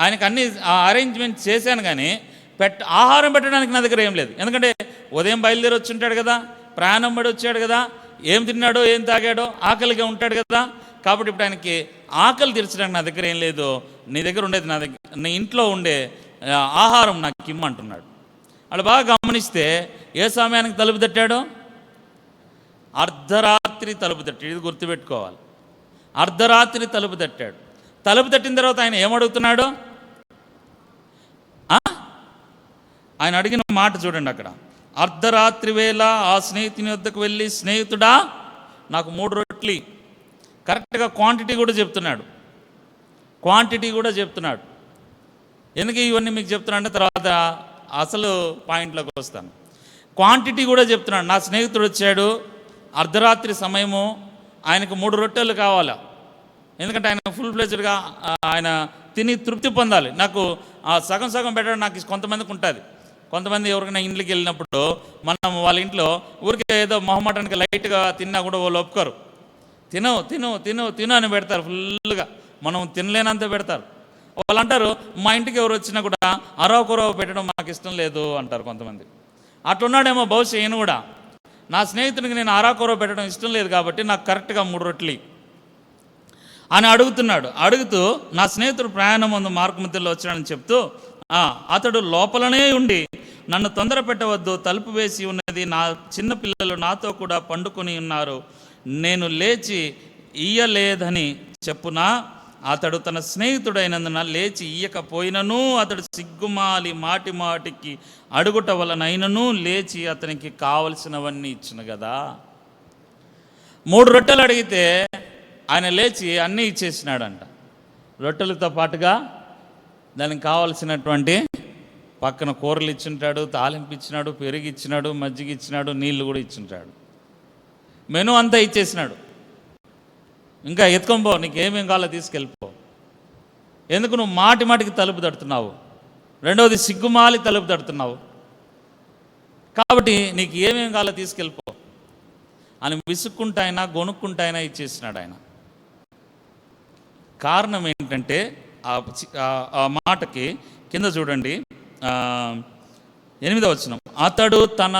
Speaker 3: ఆయనకు అన్ని అరేంజ్మెంట్ చేశాను, కానీ ఆహారం పెట్టడానికి నా దగ్గర ఏం లేదు. ఎందుకంటే ఉదయం బయలుదేరి వచ్చి ఉంటాడు కదా, ప్రయాణం పడి వచ్చాడు కదా, ఏం తిన్నాడో ఏం తాగాడో ఆకలిగా ఉంటాడు కదా. కాబట్టి ఇప్పుడు ఆయనకి ఆకలి తీర్చడానికి నా దగ్గర ఏం లేదు, నీ దగ్గర ఉండేది నా దగ్గర, నీ ఇంట్లో ఉండే ఆహారం నాకు ఇమ్మంటున్నాడు. వాళ్ళు బాగా గమనిస్తే ఏ సమయానికి తలుపు తట్టాడు? అర్ధరాత్రి తలుపు తట్టాడు. ఇది గుర్తుపెట్టుకోవాలి. అర్ధరాత్రి తలుపు తట్టాడు. తలుపు తట్టిన తర్వాత ఆయన ఏమడుగుతున్నాడు? ఆయన అడిగిన మాట చూడండి అక్కడ. అర్ధరాత్రి వేళ ఆ స్నేహితుని వద్దకు వెళ్ళి, స్నేహితుడా నాకు 3 రొట్టెలు. కరెక్ట్గా క్వాంటిటీ కూడా చెప్తున్నాడు. ఎందుకు ఇవన్నీ మీకు చెప్తున్నా అంటే తర్వాత అసలు పాయింట్లోకి వస్తాను. క్వాంటిటీ కూడా చెప్తున్నాడు. నా స్నేహితుడు వచ్చాడు, అర్ధరాత్రి సమయము, ఆయనకు 3 రొట్టెలు కావాలా. ఎందుకంటే ఆయన ఫుల్ ఫ్లెజ్డ్గా ఆయన తిని తృప్తి పొందాలి. నాకు సగం సగం పెట్టడం నాకు కొంతమందికి ఉంటుంది. కొంతమంది ఎవరికైనా ఇంట్లోకి వెళ్ళినప్పుడు మనం వాళ్ళ ఇంట్లో ఊరికే ఏదో మొహమాటానికి లైట్గా తిన్నా కూడా వాళ్ళు ఒప్పుకోరు. తిను తిను తిను తిను అని పెడతారు, ఫుల్గా మనం తినలేనంత పెడతారు. వాళ్ళు అంటారు, మా ఇంటికి ఎవరు వచ్చినా కూడా అరవ కొరవ పెట్టడం మాకు ఇష్టం లేదు అంటారు కొంతమంది. అట్లున్నాడేమో బహుశా ఈయన కూడా. నా స్నేహితుడికి నేను అరాకొరవ పెట్టడం ఇష్టం లేదు కాబట్టి నాకు కరెక్ట్గా 3 రొట్టెలు అని అడుగుతున్నాడు. అడుగుతూ నా స్నేహితుడు ప్రయాణం ముందు మార్గ మధ్యలో వచ్చాడని చెప్తూ, అతడు లోపలనే ఉండి నన్ను తొందర పెట్టవద్దు, తలుపు వేసి ఉన్నది, నా చిన్న పిల్లలు నాతో కూడా పండుకొని ఉన్నారు, నేను లేచి ఇయ్యలేదని చెప్పునా. అతడు తన స్నేహితుడైనందున లేచి ఇయ్యకపోయినను అతడు సిగ్గుమాలి మాటి మాటికి అడుగుట వలనైనను లేచి అతనికి కావలసినవన్నీ ఇచ్చిన కదా. 3 రొట్టెలు అడిగితే ఆయన లేచి అన్నీ ఇచ్చేసినాడంట. రొట్టెలతో పాటుగా దానికి కావలసినటువంటి పక్కన కూరలు ఇచ్చింటాడు, తాలింపు ఇచ్చినాడు, పెరుగు ఇచ్చినాడు, మజ్జిగ ఇచ్చినాడు, నీళ్లు కూడా ఇచ్చింటాడు. మెను అంతా ఇచ్చేసినాడు. ఇంకా ఎత్తుకొనిపో, నీకేమేం కావాలో తీసుకెళ్ళిపో. ఎందుకు నువ్వు మాటి మాటికి తలుపు తడుతున్నావు? రెండవది సిగ్గుమాలి తలుపు తడుతున్నావు కాబట్టి నీకు ఏమేం కావాలో తీసుకెళ్ళిపో అని విసుక్కుంటాయినా గొనుక్కుంటాయినా ఇచ్చేసినాడు ఆయన. కారణం ఏంటంటే ఆ మాటకి కింద చూడండి, 8వ వచనం, అతడు తన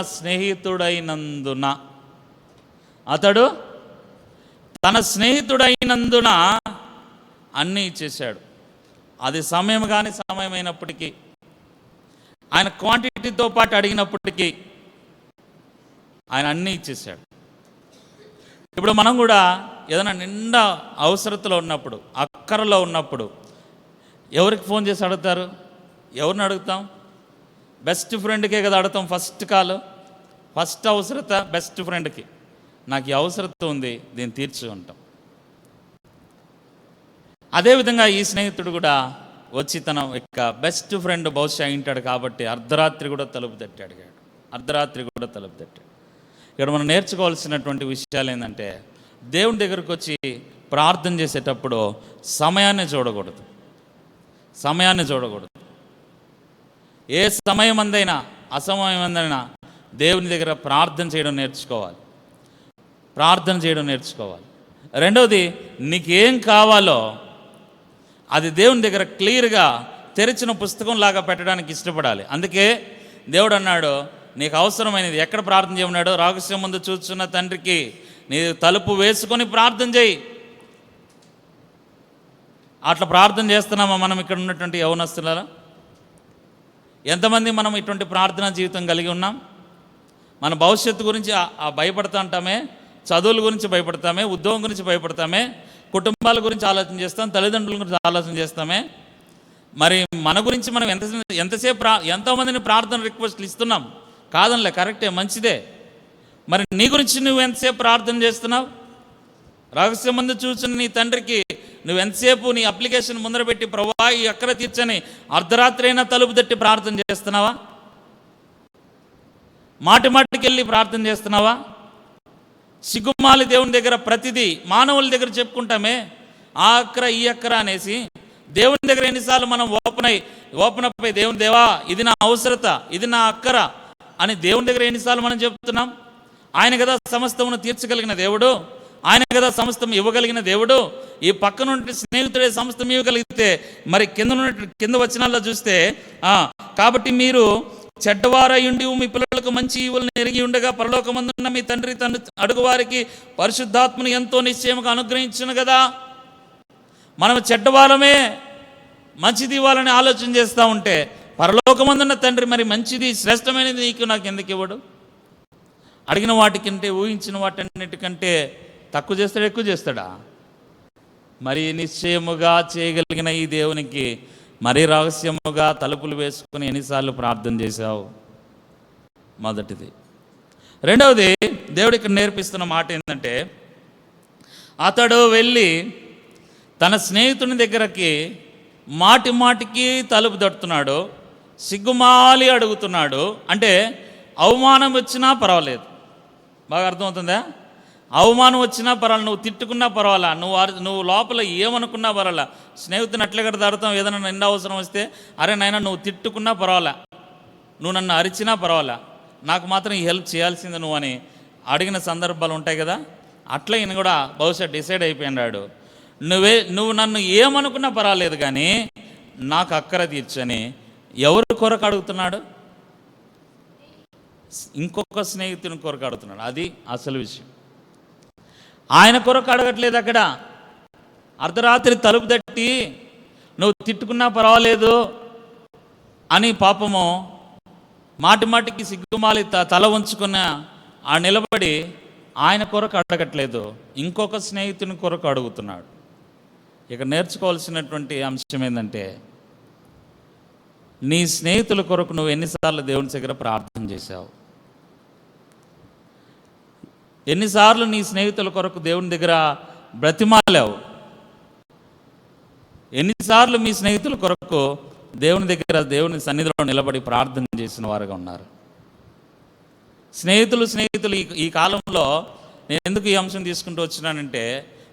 Speaker 3: స్నేహితుడైనందున అన్నీ ఇచ్చేశాడు. అది సమయం కానీ సమయమైనప్పటికీ, ఆయన క్వాంటిటీతో పాటు అడిగినప్పటికీ ఆయన అన్నీ ఇచ్చేశాడు. ఇప్పుడు మనం కూడా ఏదైనా నిండా అవసరతలో ఉన్నప్పుడు, అక్కరలో ఉన్నప్పుడు ఎవరికి ఫోన్ చేసి అడుగుతారు? ఎవరిని అడుగుతాం? బెస్ట్ ఫ్రెండ్కే కదా అడుగుతాం. ఫస్ట్ కాల్, ఫస్ట్ అవసరత బెస్ట్ ఫ్రెండ్కి. నాకు ఈ అవసరత ఉంది, దీన్ని తీర్చు ఉంటాం. అదేవిధంగా ఈ స్నేహితుడు కూడా వచ్చి తన యొక్క బెస్ట్ ఫ్రెండ్ బహుశా అయింటాడు కాబట్టి అర్ధరాత్రి కూడా తలుపు తట్టాడు. ఇక్కడ మనం నేర్చుకోవాల్సినటువంటి విషయాలు ఏంటంటే, దేవుని దగ్గరకు వచ్చి ప్రార్థన చేసేటప్పుడు సమయాన్ని చూడకూడదు. ఏ సమయం అందైనా అసమయం అందైనా దేవుని దగ్గర ప్రార్థన చేయడం నేర్చుకోవాలి. రెండవది, నీకేం కావాలో అది దేవుని దగ్గర క్లియర్గా తెరిచిన పుస్తకం లాగా పెట్టడానికి ఇష్టపడాలి. అందుకే దేవుడు అన్నాడు, నీకు అవసరమైనది ఎక్కడ ప్రార్థన చేయమన్నాడు? రహస్యం ముందు చూస్తున్న తండ్రికి నీ తలుపు వేసుకొని ప్రార్థన చేయి. అట్లా ప్రార్థన చేస్తున్నామా మనం? ఇక్కడ ఉన్నటువంటి యవనస్తులలో ఎంతమంది మనం ఇటువంటి ప్రార్థనా జీవితం కలిగి ఉన్నాం? మన భవిష్యత్తు గురించి భయపడతా ఉంటామే, చదువుల గురించి భయపడతామే, ఉద్యోగం గురించి భయపడతామే, కుటుంబాల గురించి ఆలోచన చేస్తాం, తల్లిదండ్రుల గురించి ఆలోచన చేస్తామే. మరి మన గురించి మనం ఎంతసేపు ఎంతోమందిని ప్రార్థన రిక్వెస్ట్లు ఇస్తున్నాం. కాదనిలే, కరెక్టే, మంచిదే. మరి నీ గురించి నువ్వు ఎంతసేపు ప్రార్థన చేస్తున్నావు? రహస్యం ముందు చూసిన నీ తండ్రికి నువ్వు ఎంతసేపు నీ అప్లికేషన్ ముందర పెట్టి ప్రభువా ఈ అక్కర తీర్చని అర్ధరాత్రి అయినా తలుపు తట్టి ప్రార్థన చేస్తున్నావా? మాటికి వెళ్ళి ప్రార్థన చేస్తున్నావా? సిగ్గుమాలి దేవుని దగ్గర ప్రతిదీ మానవుల దగ్గర చెప్పుకుంటామే, ఆ అక్కర ఈ అక్కర అనేసి. దేవుని దగ్గర ఎన్నిసార్లు మనం ఓపెన్ అప్ అయి దేవుని దేవా ఇది నా అవసరత, ఇది నా అక్కర అని దేవుని దగ్గర ఎన్నిసార్లు మనం చెప్తున్నాం? ఆయన కదా సమస్తమును తీర్చగలిగిన దేవుడు, ఆయన కదా సమస్తం ఇవ్వగలిగిన దేవుడు. ఈ పక్కన స్నేహితుడే సమస్తం ఇవ్వగలిగితే మరి కింద వచనాల్లో చూస్తే, కాబట్టి మీరు చెడ్డవారయుండి మీ పిల్లలకు మంచి ఈవులను ఎరిగి ఉండగా పరలోకమందున్న మీ తండ్రి తను అడుగువారికి పరిశుద్ధాత్మను ఎంతో నిశ్చయముగా అనుగ్రహించును కదా. మనం చెడ్డవారమే మంచిది ఇవ్వాలని ఆలోచన చేస్తూ ఉంటే పరలోకమందున్న తండ్రి మరి మంచిది శ్రేష్టమైనది నీకు నాకు ఎందుకు ఇవ్వడు? అడిగిన వాటికంటే ఊహించిన వాటన్నిటికంటే తక్కువ చేస్తాడా, ఎక్కువ చేస్తాడా? మరి నిశ్చయముగా చేయగలిగిన ఈ దేవునికి మరీ రహస్యముగా తలుపులు వేసుకుని ఎన్నిసార్లు ప్రార్థన చేశావు? మొదటిది. రెండవది, దేవుడు ఇక్కడ నేర్పిస్తున్న మాట ఏంటంటే, అతడు వెళ్ళి తన స్నేహితుని దగ్గరకి మాటి మాటికి తలుపు తడుతున్నాడు, సిగ్గుమాలి అడుగుతున్నాడు. అంటే అవమానం వచ్చినా పర్వాలేదు. బాగా అర్థమవుతుందా? అవమానం వచ్చినా పర్వాలేదు, నువ్వు తిట్టుకున్నా పర్వాలా, నువ్వు లోపల ఏమనుకున్నా పర్వాలా. స్నేహితుని అట్లే కదా తడతాం, ఏదైనా నిండా అవసరం వస్తే, అరే నాయన నువ్వు తిట్టుకున్నా పర్వాలా, నువ్వు నన్ను అరిచినా పర్వాలా, నాకు మాత్రం ఈ హెల్ప్ చేయాల్సింది నువ్వు అని అడిగిన సందర్భాలు ఉంటాయి కదా. అట్లా ఈయన కూడా బహుశా డిసైడ్ అయిపోయినాడు, నువ్వు నన్ను ఏమనుకున్నా పర్వాలేదు కానీ నాకు అక్కర తీర్చని. ఎవరి కొరకు అడుగుతున్నాడు? ఇంకొక స్నేహితుని కొరకు అడుగుతున్నాడు. అది అసలు విషయం. ఆయన కొరకు అడగట్లేదు. అక్కడ అర్ధరాత్రి తలుపు తట్టి నువ్వు తిట్టుకున్నా పర్వాలేదు అని పాపము మాటి మాటికి సిగ్గుమాలి తల ఉంచుకున్న ఆ నిలబడి ఆయన కొరకు అడగట్లేదు, ఇంకొక స్నేహితుని కొరకు అడుగుతున్నాడు. ఇక నేర్చుకోవాల్సినటువంటి అంశం ఏంటంటే, నీ స్నేహితుల కొరకు నువ్వు ఎన్నిసార్లు దేవుని దగ్గర ప్రార్థన చేశావు? ఎన్నిసార్లు నీ స్నేహితుల కొరకు దేవుని దగ్గర బ్రతిమాలావు? ఎన్నిసార్లు మీ స్నేహితుల కొరకు దేవుని సన్నిధిలో నిలబడి ప్రార్థన చేసిన వారుగా ఉన్నారు? స్నేహితులు ఈ కాలంలో నేను ఎందుకు ఈ అంశం తీసుకుంటూ వచ్చినానంటే,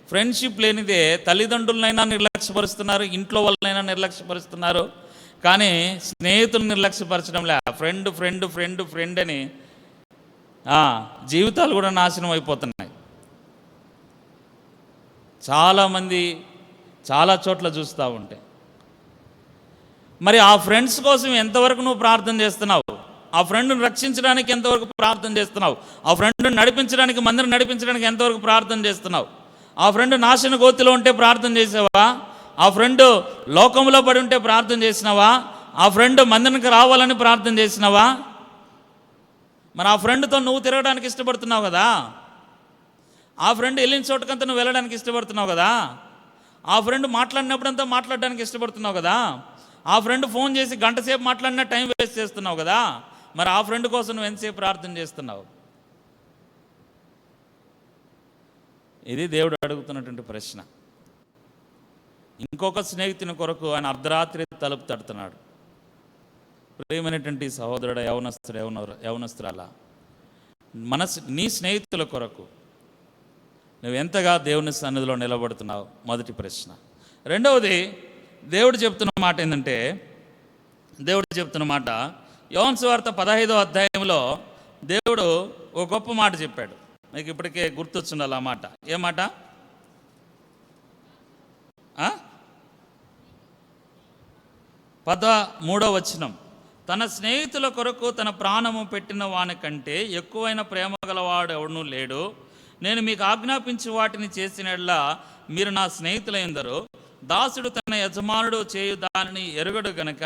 Speaker 3: ఫ్రెండ్షిప్ లేనిదే తల్లిదండ్రులనైనా నిర్లక్ష్యపరుస్తున్నారు, ఇంట్లో వాళ్ళనైనా నిర్లక్ష్యపరుస్తున్నారు, కానీ స్నేహితులు నిర్లక్ష్యపరచడంలే. ఫ్రెండ్ ఫ్రెండ్ ఫ్రెండ్ ఫ్రెండ్ అని జీవితాలు కూడా నాశనం అయిపోతున్నాయి. చాలామంది చాలా చోట్ల చూస్తూ ఉంటే, మరి ఆ ఫ్రెండ్స్ కోసం ఎంతవరకు నువ్వు ప్రార్థన చేస్తున్నావు? ఆ ఫ్రెండ్ని రక్షించడానికి ఎంతవరకు ప్రార్థన చేస్తున్నావు? ఆ ఫ్రెండ్ని నడిపించడానికి, మందిరం నడిపించడానికి ఎంతవరకు ప్రార్థన చేస్తున్నావు? ఆ ఫ్రెండ్ నాశన గోతిలో ఉంటే ప్రార్థన చేసావా? ఆ ఫ్రెండ్ లోకంలో పడి ఉంటే ప్రార్థన చేసినావా? ఆ ఫ్రెండ్ మందిరానికి రావాలని ప్రార్థన చేసినావా? మరి ఆ ఫ్రెండ్తో నువ్వు తిరగడానికి ఇష్టపడుతున్నావు కదా, ఆ ఫ్రెండ్ వెళ్ళిన చోటుకంతా నువ్వు వెళ్ళడానికి ఇష్టపడుతున్నావు కదా, ఆ ఫ్రెండ్ మాట్లాడినప్పుడంతా మాట్లాడడానికి ఇష్టపడుతున్నావు కదా, ఆ ఫ్రెండ్ ఫోన్ చేసి గంట సేపు మాట్లాడినా టైం వేస్ట్ చేస్తున్నావు కదా, మరి ఆ ఫ్రెండ్ కోసం నువ్వు ఎంతసేపు ప్రార్థన చేస్తున్నావు? ఇది దేవుడు అడుగుతున్నటువంటి ప్రశ్న. ఇంకొక స్నేహితుని కొరకు ఆయన అర్ధరాత్రి తలుపు తడుతున్నాడు. ప్రియమైనటువంటి సహోదరుడు, యవనస్తురాలా, నీ స్నేహితుల కొరకు నువ్వు ఎంతగా దేవుని సన్నిధిలో నిలబడుతున్నావు? మొదటి ప్రశ్న. రెండవది, దేవుడు చెప్తున్న మాట ఏంటంటే, యోహాను సువార్త 15వ అధ్యాయంలో దేవుడు ఒక గొప్ప మాట చెప్పాడు. మీకు ఇప్పటికే గుర్తొచ్చుండాలి ఆ మాట. ఏ మాట? 13వ వచనం. తన స్నేహితుల కొరకు తన ప్రాణము పెట్టిన వాని కంటే ఎక్కువైన ప్రేమ గలవాడు ఎవడనూ లేడు. నేను మీకు ఆజ్ఞాపించి వాటిని చేసినట్లా మీరు నా స్నేహితులైందరు. దాసుడు తన యజమానుడు చేయు దానిని ఎరుగడు గనక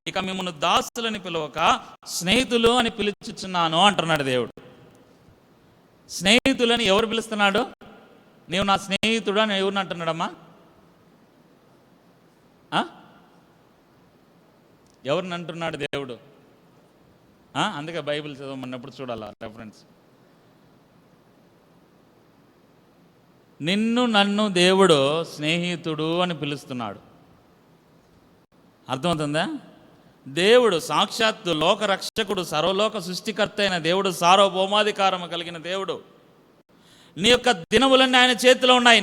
Speaker 3: ఇక మిమ్మల్ని దాసులని పిలవక స్నేహితులు అని పిలుచుచున్నాను అంటున్నాడు దేవుడు. స్నేహితులని ఎవరు పిలుస్తున్నాడు? నీవు నా స్నేహితుడు అని ఎవరిని అంటున్నాడమ్మా? ఎవరిని అంటున్నాడు దేవుడు? అందుకే బైబిల్ చదవమన్నప్పుడు చూడాలా రెఫరెన్స్. నన్ను దేవుడు స్నేహితుడు అని పిలుస్తున్నాడు. అర్థమవుతుందా? దేవుడు సాక్షాత్తు లోకరక్షకుడు, సర్వలోక సృష్టికర్త అయిన దేవుడు, సార్వభౌమాధికారము కలిగిన దేవుడు. నీ యొక్క దినములన్నీ ఆయన చేతిలో ఉన్నాయి.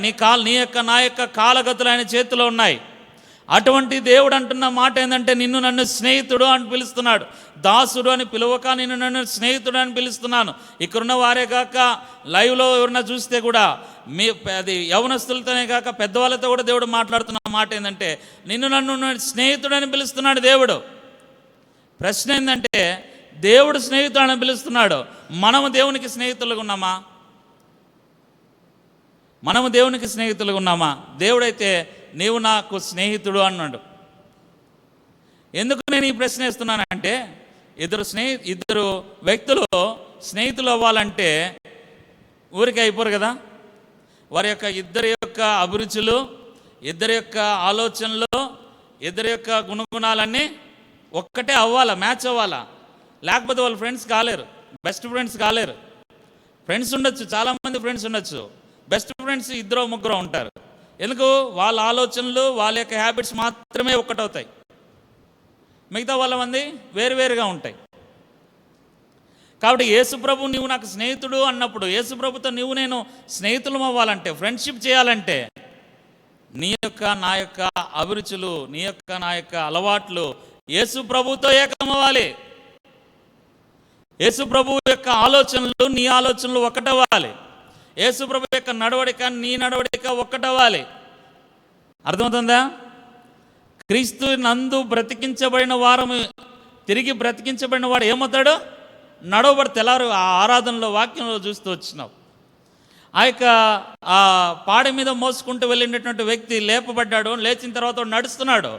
Speaker 3: నా యొక్క కాలగతులు ఆయన చేతిలో ఉన్నాయి. అటువంటి దేవుడు అంటున్న మాట ఏంటంటే, నన్ను స్నేహితుడు అని పిలుస్తున్నాడు. దాసుడు అని పిలవక నన్ను స్నేహితుడు అని పిలుస్తున్నాను. ఇక్కడున్న వారే కాక లైవ్లో ఎవరన్నా చూస్తే కూడా అది యవనస్తులతోనే కాక పెద్దవాళ్ళతో కూడా దేవుడు మాట్లాడుతున్న మాట ఏంటంటే, నన్ను స్నేహితుడు అని పిలుస్తున్నాడు దేవుడు. ప్రశ్న ఏంటంటే, దేవుడు స్నేహితుడు అని పిలుస్తున్నాడు, మనము దేవునికి స్నేహితులుగా ఉన్నామా? మనము దేవునికి స్నేహితులుగా ఉన్నామా? దేవుడైతే నీవు నాకు స్నేహితుడు అన్నాడు. ఎందుకు నేను ఈ ప్రశ్న వేస్తున్నానంటే, ఇద్దరు వ్యక్తులు స్నేహితులు అవ్వాలంటే ఊరికే అయిపోరు కదా. వారి యొక్క ఇద్దరి యొక్క అభిరుచులు, ఇద్దరి యొక్క ఆలోచనలు, ఇద్దరి యొక్క గుణగుణాలన్నీ ఒక్కటే అవ్వాలా, మ్యాచ్ అవ్వాలా. లేకపోతే వాళ్ళు ఫ్రెండ్స్ కాలేరు, బెస్ట్ ఫ్రెండ్స్ కాలేరు. ఫ్రెండ్స్ ఉండొచ్చు, చాలామంది ఫ్రెండ్స్ ఉండొచ్చు, బెస్ట్ ఫ్రెండ్స్ ఇద్దరు ముగ్గురు ఉంటారు. ఎందుకు? వాళ్ళ ఆలోచనలు, వాళ్ళ యొక్క హ్యాబిట్స్ మాత్రమే ఒక్కటవుతాయి, మిగతా వాళ్ళ మంది వేరువేరుగా ఉంటాయి. కాబట్టి యేసుప్రభు నీవు నాకు స్నేహితుడు అన్నప్పుడు, యేసుప్రభుతో నీవు నేను స్నేహితులం అవ్వాలంటే, ఫ్రెండ్షిప్ చేయాలంటే, నీ యొక్క నా యొక్క అభిరుచులు, నీ యొక్క నా యొక్క అలవాట్లు యేసుప్రభుతో ఏకమవ్వాలి. యేసుప్రభు యొక్క ఆలోచనలు నీ ఆలోచనలు ఒకటవ్వాలి. యేసుప్రభు యొక్క నడవడిక నీ నడవడిక ఒక్కటవ్వాలి. అర్థమవుతుందా? క్రీస్తు నందు బ్రతికించబడిన వారము తిరిగి బ్రతికించబడిన వాడు ఏమవుతాడు? నడవబడి తెల్లారు ఆ ఆరాధనలో వాక్యంలో చూస్తూ వచ్చినావు. ఆ యొక్క ఆ పాడి మీద మోసుకుంటూ వెళ్ళినటువంటి వ్యక్తి లేపబడ్డాడు, లేచిన తర్వాత నడుస్తున్నాడు.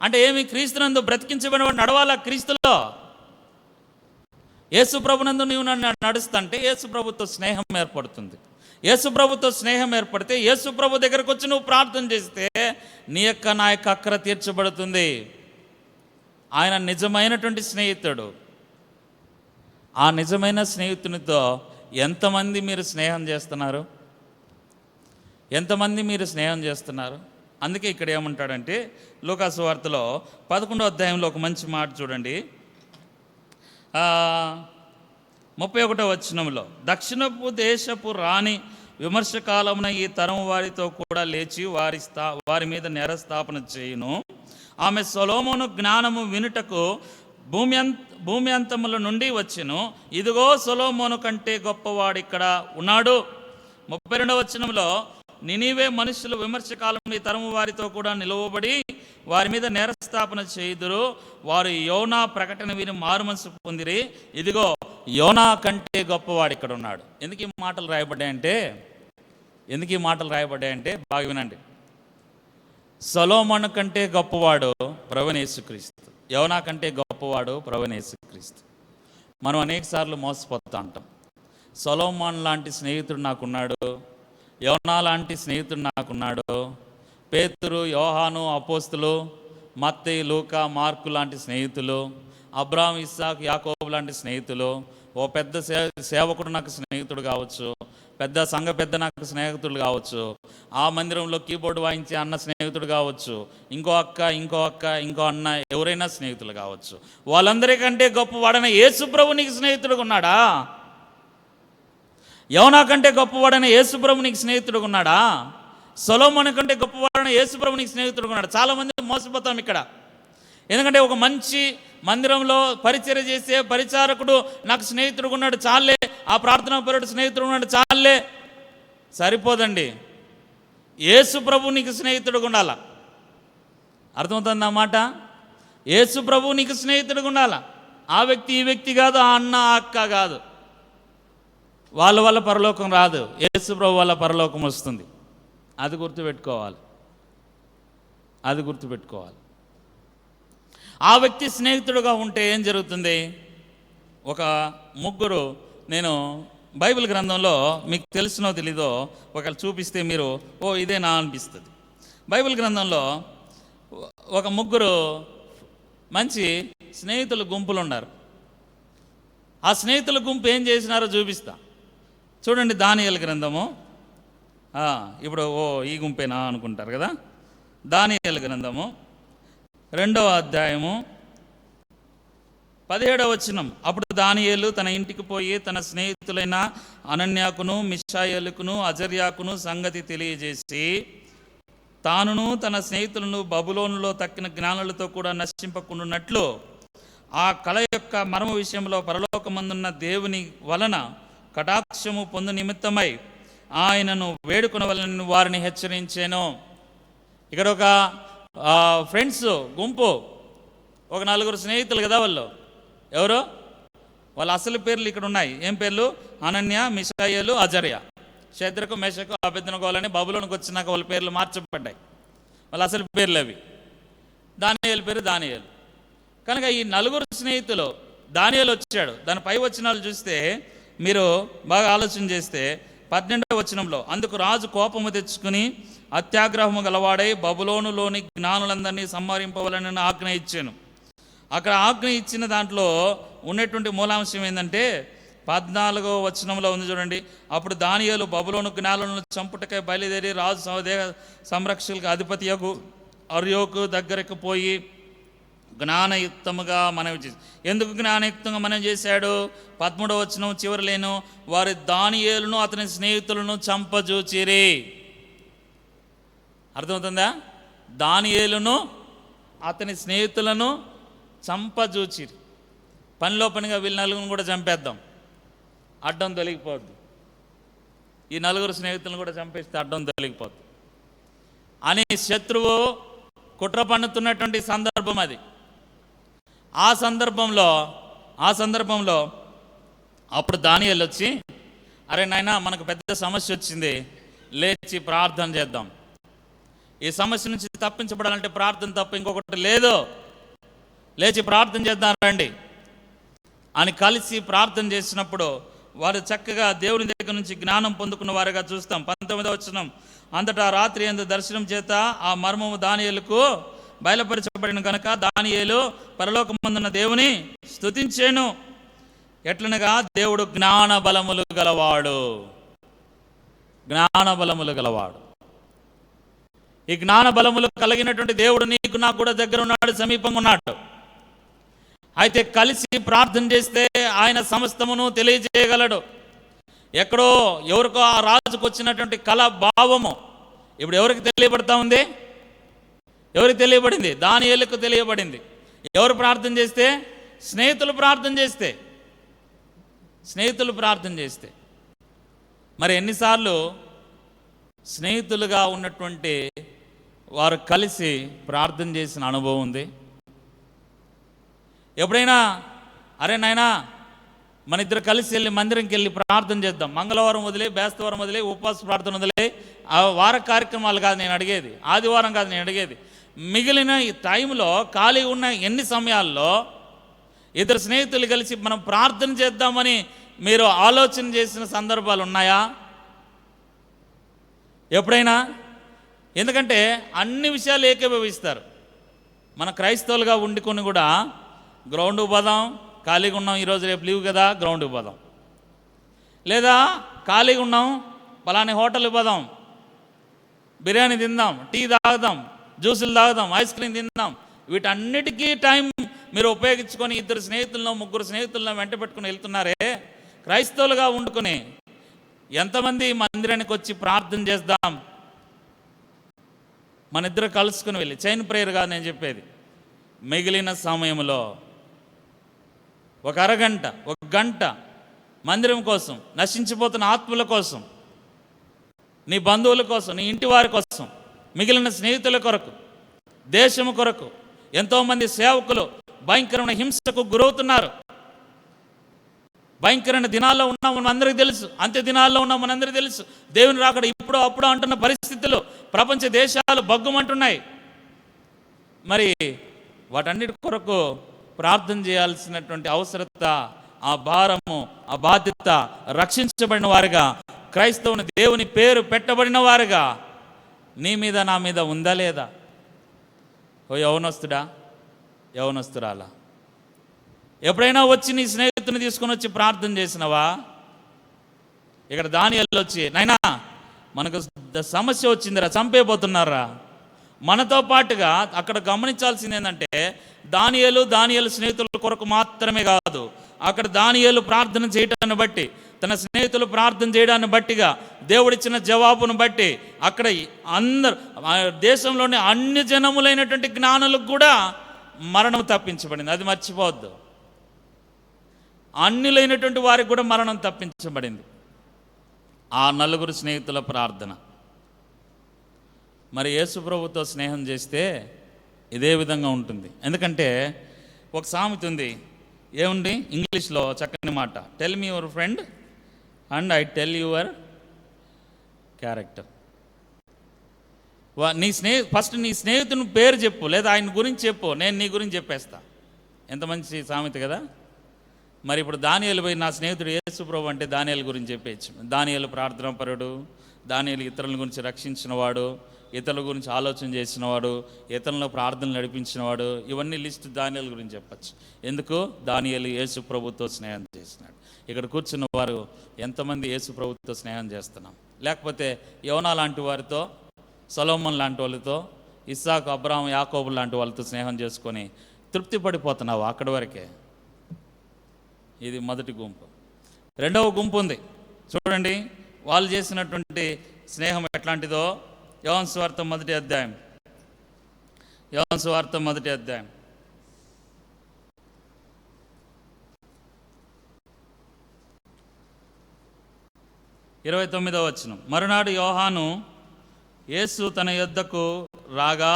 Speaker 3: అంటే ఏమి? క్రీస్తునందు బ్రతికించబడిన వాడు నడవాలా క్రీస్తులో. యేసుప్రభునందు నీవు నన్ను నడుస్తుంటే యేసుప్రభుతో స్నేహం ఏర్పడుతుంది. యేసుప్రభుతో స్నేహం ఏర్పడితే, యేసుప్రభు దగ్గరకు వచ్చి నువ్వు ప్రార్థన చేస్తే నీ యొక్క నా యొక్క అక్కర తీర్చబడుతుంది. ఆయన నిజమైనటువంటి స్నేహితుడు. ఆ నిజమైన స్నేహితునితో ఎంతమంది మీరు స్నేహం చేస్తున్నారు? ఎంతమంది మీరు స్నేహం చేస్తున్నారు? అందుకే ఇక్కడ ఏమంటాడంటే లూకాసు వార్తలో 11వ అధ్యాయంలో ఒక మంచి మాట చూడండి. 31వ వచనంలో, దక్షిణపు దేశపు రాణి విమర్శకాలమున ఈ తరం వారితో కూడా లేచి వారి మీద నేరస్థాపన చేయును. ఆమె సొలొమోను జ్ఞానము వినుటకు భూమి అంతముల నుండి వచ్చెను. ఇదిగో సొలొమోను కంటే గొప్పవాడు ఇక్కడ ఉన్నాడు. 32వ వచనంలో, నినివే మనుషులు విమర్శకాలం ఈ తరము వారితో కూడా నిలువబడి వారి మీద నేరస్థాపన చేయుదురు. వారు యోనా ప్రకటన విని మారుమనసు పొందిరి. ఇదిగో యోనా కంటే గొప్పవాడు ఇక్కడ ఉన్నాడు. ఎందుకు ఈ మాటలు రాయబడ్డాయంటే బాగా వినండి. సొలొమోను కంటే గొప్పవాడు ప్రభువైన యేసుక్రీస్తు. యోనా కంటే గొప్పవాడు ప్రభువైన యేసుక్రీస్తు. మనం అనేక సార్లు మోసపోతూ ఉంటాం. సొలొమోను లాంటి స్నేహితుడు నాకున్నాడు, యోనా లాంటి స్నేహితుడు నాకున్నాడు, పేతురు, యోహాను, అపోస్తులు, మత్తయి, లూకా, మార్కు లాంటి స్నేహితులు, అబ్రాహాం, ఇస్సాకు, యాకోబు లాంటి స్నేహితులు, ఓ పెద్ద సేవకుడు నాకు స్నేహితుడు కావచ్చు, పెద్ద సంఘ పెద్ద నాకు స్నేహితుడు కావచ్చు, ఆ మందిరంలో కీబోర్డు వాయించే అన్న స్నేహితుడు కావచ్చు, ఇంకో అన్న ఎవరైనా స్నేహితులు కావచ్చు. వాళ్ళందరికంటే గొప్పవాడైన యేసుప్రభు నీకు స్నేహితుడుగా ఉన్నాడా? యోనా కంటే గొప్పవాడైన యేసుప్రభు నీకు స్నేహితుడుగా ఉన్నాడా? సొలొమోను కంటే గొప్పవాడైన యేసుప్రభు నీకు స్నేహితుడుగా ఉన్నాడు? చాలామంది మోసపోతాం ఇక్కడ. ఎందుకంటే ఒక మంచి మందిరంలో పరిచర్య చేసే పరిచారకుడు నాకు స్నేహితుడుగా ఉన్నాడు చాలే, ఆ ప్రార్థనా పరుడు స్నేహితుడు ఉన్నాడు చాలే, సరిపోదండి. యేసుప్రభు నీకు స్నేహితుడుగా ఉండాల. అర్థమవుతుంది ఆ మాట? యేసుప్రభు నీకు స్నేహితుడుగా ఉండాల. ఆ వ్యక్తి ఈ వ్యక్తి కాదు, ఆ అన్న ఆ అక్క కాదు. వాళ్ళ వల్ల పరలోకం రాదు, యేసుప్రభు వల్ల పరలోకం వస్తుంది. అది గుర్తుపెట్టుకోవాలి. ఆ వ్యక్తి స్నేహితుడుగా ఉంటే ఏం జరుగుతుంది? ఒక ముగ్గురు, నేను బైబిల్ గ్రంథంలో మీకు తెలిసినో తెలీదో ఒకళ్ళు చూపిస్తే మీరు ఓ ఇదేనా అనిపిస్తుంది. బైబిల్ గ్రంథంలో ఒక ముగ్గురు మంచి స్నేహితుల గుంపులు ఉన్నారు. ఆ స్నేహితుల గుంపు ఏం చేసినారో చూపిస్తా. చూడండి, దానియేలు గ్రంథము. ఇప్పుడు ఈ గుంపేనా అనుకుంటారు కదా. దానియేలు గ్రంథము 2వ అధ్యాయము 17వ వచనం. అప్పుడు దానియేలు తన ఇంటికి పోయి తన స్నేహితులైన అనన్యాకును, మిషాయేలుకును, అజర్యాకును సంగతి తెలియజేసి, తానును తన స్నేహితులను బబులోనులో తక్కిన జ్ఞానులతో కూడా నశింపకుండునట్లు ఆ కళ యొక్క మర్మ విషయంలో పరలోకమందున్న దేవుని వలన కటాక్షము పొందు నిమిత్తమై ఆయనను వేడుకొనవలెనని వారిని హెచ్చరించాను. ఇక్కడ ఒక ఫ్రెండ్స్ గుంపు, ఒక 4 స్నేహితులు కదా వాళ్ళు. ఎవరు? వాళ్ళ అసలు పేర్లు ఇక్కడ ఉన్నాయి. ఏం పేర్లు? అనన్య, మిషాయేలు, అజర్య. షద్రకు, మేషకు, అబేద్నెగోలని బబులోనుకు వచ్చినాక వాళ్ళ పేర్లు మార్చబడ్డాయి. వాళ్ళ అసలు పేర్లు అవి. దానియేలు పేరు దానియేలు. కనుక ఈ 4 స్నేహితులు దానియేలు వచ్చాడు. దాని పై వచనాలు చూస్తే మీరు బాగా ఆలోచన చేస్తే 12వ వచనంలో, అందుకు రాజు కోపము తెచ్చుకుని అత్యాగ్రహము గలవాడై బబులోనులోని జ్ఞానులందరినీ సంహరింపవలనని ఆజ్ఞ ఇచ్చాను. అక్కడ ఆజ్ఞ ఇచ్చిన దాంట్లో ఉన్నటువంటి మూలాంశం ఏంటంటే 14వ వచనంలో ఉంది చూడండి. అప్పుడు దానియేలు బబులోను జ్ఞానులను చంపుటకై బయలుదేరి రాజు సంరక్షకులకు అధిపతియగు అర్యోకు దగ్గరకు పోయి జ్ఞానయుక్తముగా మనవి చేసి. ఎందుకు జ్ఞానయుక్తంగా మనం చేశాడు? 13వ వచనం చివరిలేను, వారి దానియేలును అతని స్నేహితులను చంపజూచిరి. అర్థమవుతుందా? దానియేలును అతని స్నేహితులను చంపజూచిరి. పనిలో పనిగా వీళ్ళ నలుగురిని కూడా చంపేద్దాం, అడ్డం తొలగిపోద్ది. ఈ నలుగురు స్నేహితులను కూడా చంపేస్తే అడ్డం తొలగిపోద్ది అని శత్రువు కుట్ర పన్నుతున్నటువంటి సందర్భం అది. ఆ సందర్భంలో అప్పుడు దానియేలు వచ్చి, అరే నాయనా, మనకు పెద్ద సమస్య వచ్చింది, లేచి ప్రార్థన చేద్దాం. ఈ సమస్య నుంచి తప్పించబడాలంటే ప్రార్థన తప్ప ఇంకొకటి లేదు, లేచి ప్రార్థన చేద్దాం రండి అని కలిసి ప్రార్థన చేసినప్పుడు వారు చక్కగా దేవుని దగ్గర నుంచి జ్ఞానం పొందుకున్న వారుగా చూస్తాం. 19వ వచనం, అంతటా రాత్రి యందు దర్శనం చేత ఆ మర్మము దానియేలుకు బయలుపరచబడిన కనుక దానియేలు పరలోకమందున్న దేవుని స్తుతించెను. ఎట్లనగా దేవుడు జ్ఞాన బలములు గలవాడు. ఈ జ్ఞాన బలములు కలిగినటువంటి దేవుడు నీకు నాకు కూడా దగ్గర ఉన్నాడు, సమీపంగా ఉన్నాడు. అయితే కలిసి ప్రార్థన చేస్తే ఆయన సమస్తమును తెలియజేయగలడు. ఎక్కడో ఎవరికో ఆ రాజుకు వచ్చినటువంటి కళ భావము ఇప్పుడు ఎవరికి తెలియబడతా ఉంది? ఎవరికి తెలియబడింది? దానియేలుకు తెలియబడింది. ఎవరు ప్రార్థన చేస్తే? స్నేహితులు ప్రార్థన చేస్తే. మరి ఎన్నిసార్లు స్నేహితులుగా ఉన్నటువంటి వారు కలిసి ప్రార్థన చేసిన అనుభవం ఉంది? ఎప్పుడైనా అరే నాయనా, మన ఇద్దరు కలిసి వెళ్ళి మందిరంకి వెళ్ళి ప్రార్థన చేద్దాం, మంగళవారం వదిలే, బేస్తవారం వదిలే, ఉపవాస ప్రార్థన వదిలే, ఆ వార కార్యక్రమాలు కాదు నేను అడిగేది, ఆదివారం కాదు నేను అడిగేది, మిగిలిన ఈ టైంలో ఖాళీ ఉన్న ఎన్ని సమయాల్లో ఇద్దరు స్నేహితులు కలిసి మనం ప్రార్థన చేద్దామని మీరు ఆలోచన చేసిన సందర్భాలు ఉన్నాయా ఎప్పుడైనా? ఎందుకంటే అన్ని విషయాలు ఏకీభవిస్తారు. మన క్రైస్తవులుగా ఉండుకొని కూడా గ్రౌండ్కి పోదాం, ఖాళీగా ఉన్నాం, ఈరోజు రేపు లీవ్ కదా, గ్రౌండ్కి పోదాం. లేదా ఖాళీగా ఉన్నాం, పలాని హోటల్కి పోదాం, బిర్యానీ తిందాం, టీ తాగుదాం, జ్యూసులు తాగుదాం, ఐస్ క్రీమ్ తిందాం. వీటన్నిటికీ టైం మీరు ఉపయోగించుకొని ఇద్దరు స్నేహితులను, ముగ్గురు స్నేహితులను వెంట పెట్టుకుని వెళ్తున్నారే. క్రైస్తవులుగా వండుకొని ఎంతమంది మందిరానికి వచ్చి ప్రార్థన చేద్దాం, మన ఇద్దరు కలుసుకుని వెళ్ళి, చైన్ ప్రేయర్ కాదు నేను చెప్పేది, మిగిలిన సమయంలో ఒక అరగంట, ఒక గంట మందిరం కోసం, నశించిపోతున్న ఆత్మల కోసం, నీ బంధువుల కోసం, నీ ఇంటి వారి కోసం, మిగిలిన స్నేహితుల కొరకు, దేశము కొరకు. ఎంతోమంది సేవకులు భయంకరమైన హింసకు గురవుతున్నారు. భయంకరమైన దినాల్లో ఉన్నాం మనందరికీ తెలుసు, అంత్య దినాల్లో ఉన్నాం మనందరికీ తెలుసు. దేవుని రాకడ ఇప్పుడు అప్పుడు అంటున్న పరిస్థితులు ప్రపంచ దేశాలు బగ్గుమంటున్నాయి. మరి వాటన్నిటి కొరకు ప్రార్థన చేయాల్సినటువంటి అవసరత, ఆ భారము, ఆ బాధ్యత, రక్షించబడిన వారుగా, క్రైస్తవుని దేవుని పేరు పెట్టబడిన వారుగా నీ మీద నా మీద ఉందా లేదా? ఓ యవనస్తురాలా, ఎప్పుడైనా వచ్చి నీ స్నేహితుని తీసుకొని వచ్చి ప్రార్థన చేసినవా? ఇక్కడ దానియేలు వచ్చి, నైనా మనకు సమస్య వచ్చిందిరా, చంపేపోతున్నారా. మనతో పాటుగా అక్కడ గమనించాల్సింది ఏంటంటే, దానియేలు స్నేహితుల కొరకు మాత్రమే కాదు, అక్కడ దానియేలు ప్రార్థన చేయడాన్ని బట్టి, తన స్నేహితులు ప్రార్థన చేయడాన్ని బట్టిగా, దేవుడిచ్చిన జవాబును బట్టి అక్కడ అందరు దేశంలోని అన్ని జనములైనటువంటి జ్ఞానులకు కూడా మరణం తప్పించబడింది. అది మర్చిపోవద్దు. అన్యులైనటువంటి వారికి కూడా మరణం తప్పించబడింది. ఆ నలుగురు స్నేహితుల ప్రార్థన. మరి యేసు ప్రభుతో స్నేహం చేస్తే ఇదే విధంగా ఉంటుంది. ఎందుకంటే ఒక సామెత ఉంది, ఏముంది ఇంగ్లీష్లో చక్కని మాట, tell me your friend and I tell your character. First నీ స్నేహితుని పేరు చెప్పు, లేదా ఆయన గురించి చెప్పు, నేను నీ గురించి చెప్పేస్తా. ఎంత మంచి సామెత కదా. మరి ఇప్పుడు దానియేలు పోయి నా స్నేహితుడు యేసు ప్రభు అంటే దానియేలు గురించి చెప్పేచ్చు. దానియేలు ప్రార్థనాపరుడు, దానియేలు ఇతరుల గురించి రక్షించినవాడు, ఇతరుల గురించి ఆలోచన చేసినవాడు, ఇతరులను ప్రార్థనలు నడిపించినవాడు, ఇవన్నీ లిస్ట్ దానియేలు గురించి చెప్పచ్చు. ఎందుకు? దానియేలు యేసు ప్రభుతో స్నేహం చేసినాడు. ఇక్కడ కూర్చున్న వారు ఎంతమంది యేసు ప్రభుతో స్నేహం చేస్తున్నాం? లేకపోతే యోనా లాంటి వారితో, సొలొమోన్ లాంటి వాళ్ళతో, ఇస్సాకు, అబ్రాహాం, యాకోబు లాంటి వాళ్ళతో స్నేహం చేసుకొని తృప్తి పడిపోతున్నావు అక్కడి వరకే. ఇది మొదటి గుంపు. రెండవ గుంపు ఉంది చూడండి, వాళ్ళు చేసినటువంటి స్నేహం ఎట్లాంటిదో. యోహాను సువార్త మొదటి అధ్యాయం, యోహాను సువార్త మొదటి అధ్యాయం 29వ వచనం. మరునాడు యోహాను యేసు తన యొద్దకు రాగా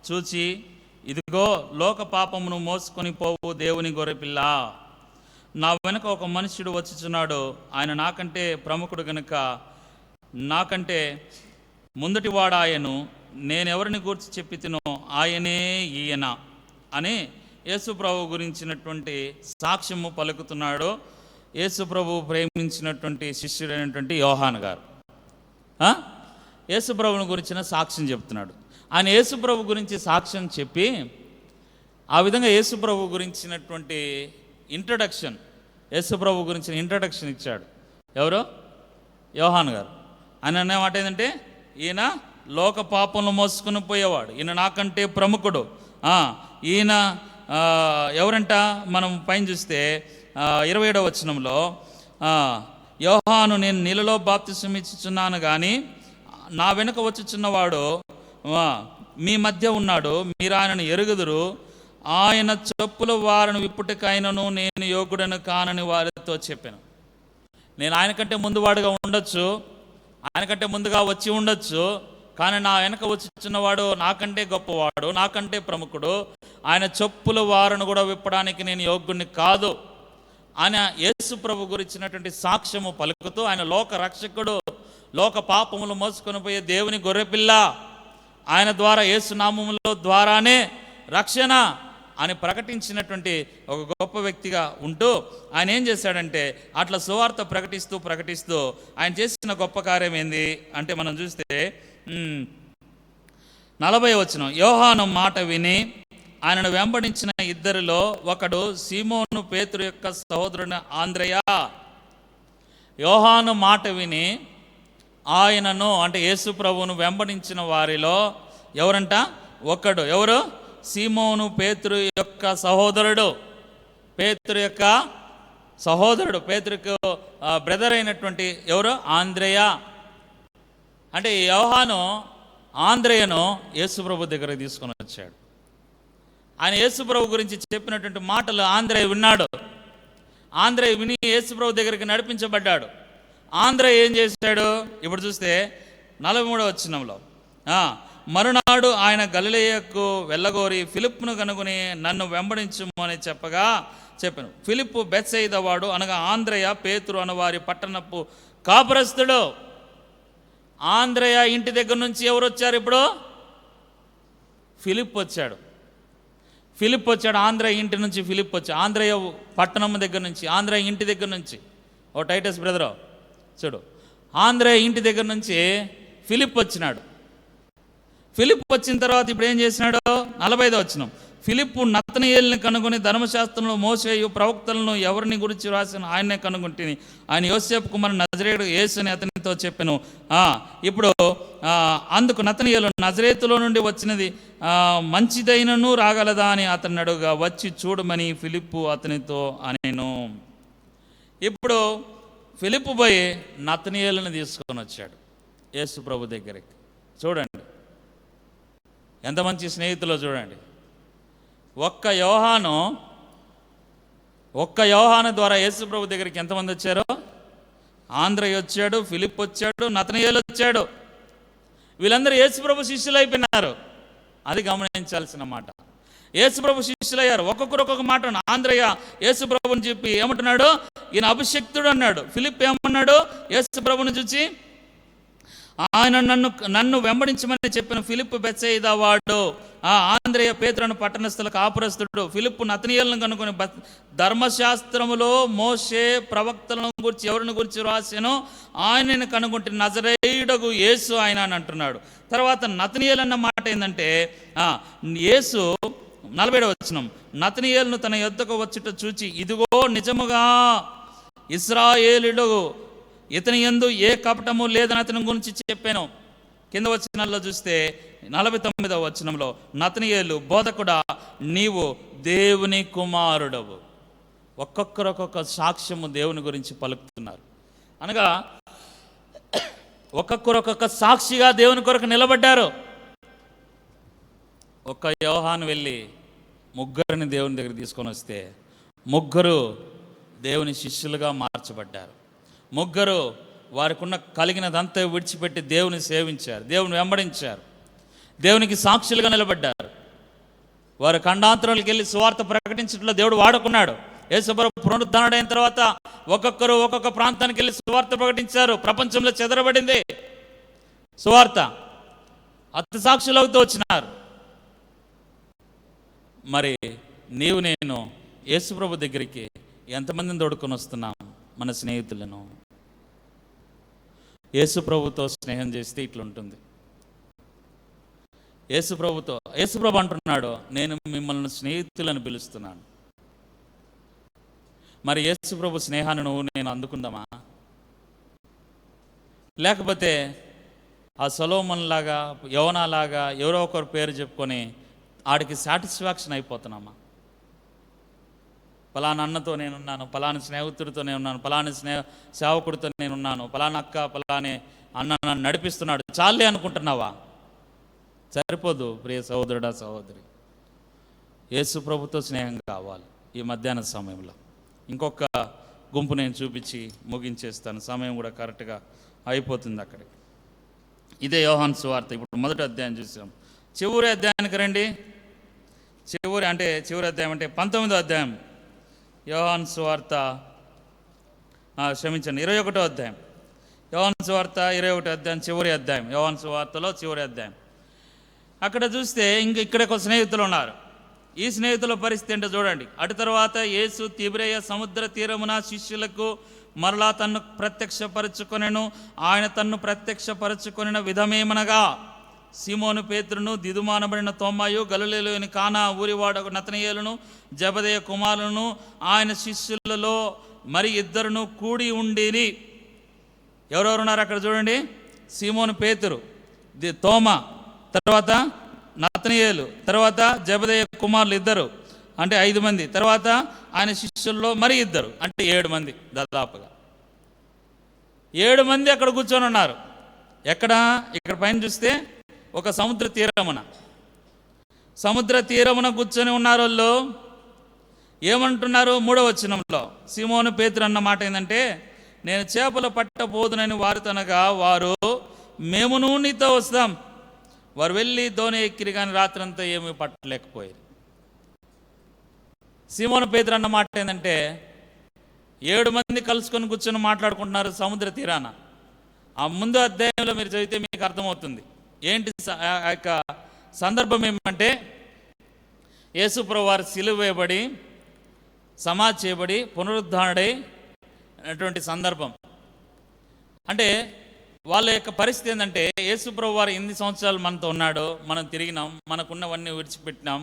Speaker 3: చూచి, ఇదిగో లోక పాపమును మోసుకొని పోవు దేవుని గొర్రెపిల్ల, నా వెనుక ఒక మనుష్యుడు వచ్చుచున్నాడు, ఆయన నాకంటే ప్రముఖుడు గనుక నాకంటే ముందటివాడు ఆయను, నేనెవరిని గూర్చి చెప్పి తినో ఆయనే ఈయన అని యేసు ప్రభు గురించినటువంటి సాక్ష్యము పలుకుతున్నాడు యేసు ప్రభు ప్రేమించినటువంటి శిష్యుడైనటువంటి యోహాను గారు. యేసు ప్రభుని గురించిన సాక్ష్యం చెప్తున్నాడు. ఆయన యేసు ప్రభు గురించి సాక్ష్యం చెప్పి ఆ విధంగా యేసు ప్రభు గురించినటువంటి ఇంట్రడక్షన్, యేసు ప్రభు గురించిన ఇంట్రడక్షన్ ఇచ్చాడు. ఎవరు? యోహాను గారు. ఆయన అనే మాట ఏంటంటే, ఈయన లోక పాపంలో మోసుకుని పోయేవాడు, ఈయన నాకంటే ప్రముఖుడు. ఈయన ఎవరంట? మనం పైన చూస్తే 27వ వచనంలో, యోహాను నేను నీళ్ళలో బాప్తిసం ఇచ్చుచున్నాను కానీ నా వెనుక వచ్చుచున్నవాడు మీ మధ్య ఉన్నాడు, మీరు ఆయనను ఎరుగుదురు, ఆయన చెప్పుల వారిని విప్పుటకైనను నేను యోగ్యుడను కానని వారితో చెప్పాను. నేను ఆయనకంటే ముందువాడుగా ఉండొచ్చు, ఆయనకంటే ముందుగా వచ్చి ఉండొచ్చు, కానీ నా వెనక వచ్చిచున్నవాడు నాకంటే గొప్పవాడు, నాకంటే ప్రముఖుడు, ఆయన చెప్పుల వారిని కూడా విప్పడానికి నేను యోగ్యుడిని కాదు. ఆయన యేసు ప్రభు గురించినటువంటి సాక్ష్యము పలుకుతూ, ఆయన లోక రక్షకుడు, లోక పాపములు మోసుకొని పోయే దేవుని గొర్రెపిల్ల, ఆయన ద్వారా యేసు నామములో ద్వారానే రక్షణ అని ప్రకటించినటువంటి ఒక గొప్ప వ్యక్తిగా ఉంటూ ఆయన ఏం చేశాడంటే, అట్లా సువార్త ప్రకటిస్తూ ఆయన చేసిన గొప్ప కార్యం ఏంది అంటే, మనం చూస్తే 40వ వచనం. యోహాను మాట విని ఆయనను వెంబడించిన ఇద్దరిలో ఒకడు సీమోను పేతురు యొక్క సహోదరుని ఆంద్రేయ. యోహాను మాట విని ఆయనను అంటే యేసు ప్రభువును వెంబడించిన వారిలో ఎవరంట? ఒకడు. ఎవరు? సీమోను పేతురు యొక్క సహోదరుడు, పేతురు యొక్క సహోదరుడు, పేతురుకు బ్రదర్ అయినటువంటి ఎవరు? ఆంద్రేయ. అంటే యోహాను ఆంద్రేయను యేసు ప్రభు దగ్గరికి తీసుకొని వచ్చాడు. ఆయన యేసు ప్రభు గురించి చెప్పినటువంటి మాటలు ఆంద్రేయ విన్నాడు. ఆంద్రేయ విని యేసు ప్రభు దగ్గరికి నడిపించబడ్డాడు. ఆంద్రేయ ఏం చేశాడు? ఇప్పుడు చూస్తే 43వ వచనంలో, మరునాడు ఆయన గలిలయకు వెళ్ళగోరి ఫిలిప్పును కనుగొని నన్ను వెంబడించుము అని చెప్పాను. ఫిలిప్పు బెత్సయిదా వాడు, అనగా ఆంద్రేయ పేతురు అనవారి పట్టణపు కాపురస్తుడు. ఆంద్రేయ ఇంటి దగ్గర నుంచి ఎవరు వచ్చారు? ఇప్పుడు ఫిలిప్ వచ్చాడు. ఆంధ్రయ ఇంటి నుంచి ఫిలిప్ వచ్చాడు. ఆంధ్రయ పట్టణం దగ్గర నుంచి, ఆంధ్రయ ఇంటి దగ్గర నుంచి. ఓ టైటస్ బ్రదరు చూడు, ఆంధ్రయ ఇంటి దగ్గర నుంచి ఫిలిప్ వచ్చినాడు. ఫిలిప్ వచ్చిన తర్వాత ఇప్పుడు ఏం చేసినాడు? 45వ వచనం. ఫిలిప్పు నతనయేలుని కనుగొని ధర్మశాస్త్రంలో మోషేయు ప్రవక్తలను ఎవరిని గురించి రాసిన ఆయన్నే కనుగొంటిని, ఆయన యోసేపు కుమారుడు నజరేయుడు యేసు అని అతనితో చెప్పాను. ఇప్పుడు అందుకు నతనయేలు, నజరేతులో నుండి వచ్చినది మంచిదైనను రాగలదా అని అతన్ని అడుగుగా, వచ్చి చూడమని ఫిలిప్పు అతనితో అనేను. ఇప్పుడు ఫిలిప్పు పోయి నతనయేలుని తీసుకొని వచ్చాడు యేసు ప్రభు దగ్గరికి. చూడండి ఎంత మంచి స్నేహితులో చూడండి. ఒక్క యోహాను ద్వారా యేసు ప్రభు దగ్గరికి ఎంతమంది వచ్చారో? ఆంద్రయ వచ్చాడు, ఫిలిప్ వచ్చాడు, నతనయేలు వచ్చాడు. వీళ్ళందరూ యేసు ప్రభు శిష్యులు అయిపోయినారు. అది గమనించాల్సిన మాట. యేసు ప్రభు శిష్యులయ్యారు. ఒక్కొక్కరు ఒక్కొక్క మాట. ఆంద్రయ యేసు ప్రభుని చెప్పి ఏమంటున్నాడు? ఈయన అభిషక్తుడు అన్నాడు. ఫిలిప్ ఏమన్నాడు? యేసు ప్రభుని చూసి ఆయన నన్ను వెంబడించమని చెప్పిన ఫిలిప్పు బెత్సయిదా వాడు, ఆంద్రేయ పేతురును పట్టణస్థల కాపురస్తుడు, ఫిలిప్పు నతనీయేలును కనుకొని ధర్మశాస్త్రములో మోషే ప్రవక్తలను గురించి ఎవరిని గురించి రాశానో ఆయనను కనుగొంటే నజరేయుడగు యేసు ఆయన అని అంటున్నాడు. తర్వాత నతనీయేలు అన్న మాట ఏంటంటే యేసు 47వ వచనం, నతనీయేలును తన యొద్దకు వచ్చుట చూచి, ఇదిగో నిజముగా ఇశ్రాయేలుడు, ఇతని యందు ఏ కపటము లేదని అతని గురించి చెప్పాను. కింద వచనాల్లో చూస్తే 49వ వచనంలో, నతనీయేలు, బోధకుడా నీవు దేవుని కుమారుడవు. ఒక్కొక్కరు ఒక్కొక్క సాక్ష్యము దేవుని గురించి పలుకుతున్నారు. అనగా ఒక్కొక్కరు ఒక్కొక్క సాక్షిగా దేవుని కొరకు నిలబడ్డారు. ఒక్క యోహాను వెళ్ళి ముగ్గురిని దేవుని దగ్గర తీసుకొని వస్తే ముగ్గురు దేవుని శిష్యులుగా మార్చబడ్డారు. ముగ్గురు వారికి కలిగినదంతా విడిచిపెట్టి దేవుని సేవించారు, దేవుని వెంబడించారు, దేవునికి సాక్షులుగా నిలబడ్డారు. వారు ఖండాంతరాలకు వెళ్ళి సువార్త ప్రకటించడంలో దేవుడు వాడుకున్నాడు. యేసుప్రభు పునరుద్ధరణైన తర్వాత ఒక్కొక్కరు ఒక్కొక్క ప్రాంతానికి వెళ్ళి సువార్త ప్రకటించారు. ప్రపంచంలో చెదరబడింది సువార్త, అతి సాక్షులు అవుతూ వచ్చినారు. మరి నీవు నేను యేసుప్రభు దగ్గరికి ఎంతమందిని తోడుకొని వస్తున్నాం? మన స్నేహితులను. యేసుప్రభుతో స్నేహం చేస్తే ఇట్లుంటుంది. యేసుప్రభు అంటున్నాడు, నేను మిమ్మల్ని స్నేహితులను పిలుస్తున్నాను. మరి యేసుప్రభు స్నేహాన్ని నేను అందుకుందామా? లేకపోతే ఆ సొలొమోన్ లాగా, యోనాలాగా ఎవరో ఒకరు పేరు చెప్పుకొని ఆడికి సాటిస్ఫాక్షన్ అయిపోతున్నామా? పలానా అన్నతో నేనున్నాను, పలానా స్నేహితుడితో నేనున్నాను, పలానా సేవకుడితో నేనున్నాను, పలానా అక్క పలానే అన్న నన్ను నడిపిస్తున్నాడు, చాలే అనుకుంటున్నావా? సరిపోదు ప్రియ సహోదరుడా, సహోదరి. యేసు ప్రభుతో స్నేహం కావాలి. ఈ మధ్యాహ్న సమయంలో ఇంకొక గుంపు నేను చూపించి ముగించేస్తాను, సమయం కూడా కరెక్ట్గా అయిపోతుంది అక్కడికి. ఇదే యోహాను సువార్త. ఇప్పుడు మొదటి అధ్యాయం చూసాం. చివరి అధ్యాయానికి రండి. చివరి అధ్యాయం అంటే 19వ అధ్యాయం యోహాను సువార్త, 21వ అధ్యాయం. యోహాను సువార్త 21వ అధ్యాయం చివరి అధ్యాయం. యోహాను సువార్తలో చివరి అధ్యాయం. అక్కడ చూస్తే ఇక్కడ ఒక స్నేహితులు ఉన్నారు. ఈ స్నేహితుల పరిస్థితి ఏంటో చూడండి. అటు తర్వాత యేసు తిబెరయ సముద్ర తీరమున శిష్యులకు మరలా తన్ను ప్రత్యక్షపరచుకొనెను. ఆయన తన్ను ప్రత్యక్షపరచుకొనిన విధమేమనగా, సీమోను పేతురును, దిదుమానబడిన తోమాయు, గలిలయలోని కానా ఊరివాడకు నతనీయేలును, జెబెదయి కుమారులను, ఆయన శిష్యులలో మరి ఇద్దరును కూడి ఉండిరి. ఎవరెవరున్నారు అక్కడ చూడండి. సీమోను పేతురు, తోమా, తర్వాత నతనీయేలు, తర్వాత జెబెదయి కుమారులు ఇద్దరు, అంటే 5 మంది. తర్వాత ఆయన శిష్యుల్లో మరి ఇద్దరు, అంటే 7 మంది. దాదాపుగా 7 మంది అక్కడ కూర్చొని ఉన్నారు. ఇక్కడ పైన చూస్తే ఒక సముద్ర తీరమున కూర్చొని ఉన్నారు. వాళ్ళు ఏమంటున్నారు? 3వ వచనంలో సీమోను పేతురు అన్న మాట ఏంటంటే, నేను చేపలు పట్టబోదునని వారితోనగా, వారు మేమును నీతో వస్తాం. వారు వెళ్ళి దోణి ఎక్కిరి కానీ రాత్రంతా ఏమీ పట్టలేకపోయారు. సీమోను పేతురు అన్న మాట ఏంటంటే, 7 మంది కలుసుకొని కూర్చొని మాట్లాడుకుంటున్నారు సముద్ర తీరాన. ఆ ముందు అధ్యాయంలో మీరు చదివితే మీకు అర్థమవుతుంది ఏంటి ఆ యొక్క సందర్భం. ఏమంటే, యేసుప్రభు వారు సిలువ వేయబడి సమాధి చేయబడి పునరుద్ధరణై అటువంటి సందర్భం. అంటే వాళ్ళ యొక్క పరిస్థితి ఏంటంటే, యేసుప్రభు వారు ఎన్ని సంవత్సరాలు మనతో ఉన్నాడో, మనం తిరిగినాం, మనకున్నవన్నీ విడిచిపెట్టినాం,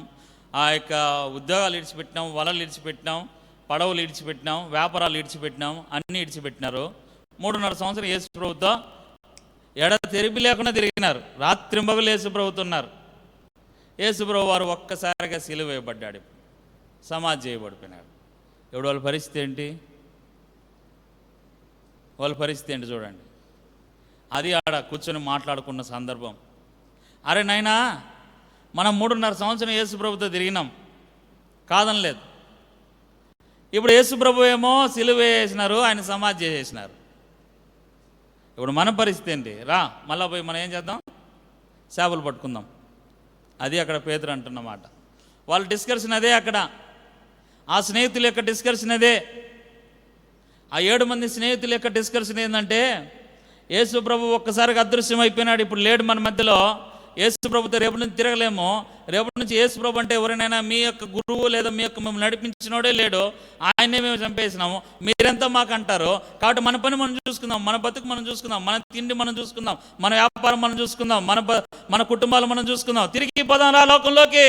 Speaker 3: ఆ యొక్క ఉద్యోగాలు విడిచిపెట్టినాం, వలలు విడిచిపెట్టినాం, పడవలు విడిచిపెట్టినాం, వ్యాపారాలు విడిచిపెట్టినాం, అన్నీ విడిచిపెట్టినారు. 3.5 సంవత్సరం యేసుప్రభుతో తెరిపి లేకుండా తిరిగినారు. రాత్రింబగలు యేసుప్రభుతో ఉన్నారు. యేసుప్రభు వారు ఒక్కసారిగా సిలువ వేయబడ్డాడు, సమాధి చేయబడిపోయినాడు. ఇప్పుడు వాళ్ళ పరిస్థితి ఏంటి? చూడండి. అది ఆడ కూర్చొని మాట్లాడుకున్న సందర్భం. అరే నాయనా, మనం 3.5 సంవత్సరం యేసుప్రభుతో తిరిగినాం, కాదనలేదు. ఇప్పుడు యేసుప్రభు ఏమో సిలువ వేసినారు, ఆయన సమాధి చేసేసినారు. ఇప్పుడు మన పరిస్థితి ఏంటి? మళ్ళీ పోయి మనం ఏం చేద్దాం? చేపలు పట్టుకుందాం. అది అక్కడ పేతురు అంటున్నమాట. వాళ్ళ డిస్కషన్ అదే. అక్కడ ఆ స్నేహితుల యొక్క డిస్కషన్ అదే. ఆ 7 మంది స్నేహితుల యొక్క డిస్కషన్ ఏంటంటే, యేసు ప్రభు ఒక్కసారిగా అదృశ్యం అయిపోయినాడు, ఇప్పుడు లేడు మన మధ్యలో. యేసు ప్రభుతో రేపటి నుంచి తిరగలేము. రేపటి నుంచి యేసు ప్రభు అంటే ఎవరైనా మీ యొక్క గురువు లేదా మీ యొక్క మేము నడిపించినోడే లేడు, ఆయనే మేము చంపేసినాము, మీరెంత మాకు అంటారు. కాబట్టి మన పని మనం చూసుకుందాం, మన బతుకు మనం చూసుకుందాం, మన తిండి మనం చూసుకుందాం, మన వ్యాపారం మనం చూసుకుందాం, మన కుటుంబాలు మనం చూసుకుందాం, తిరిగి పోదాం రా లోకంలోకి.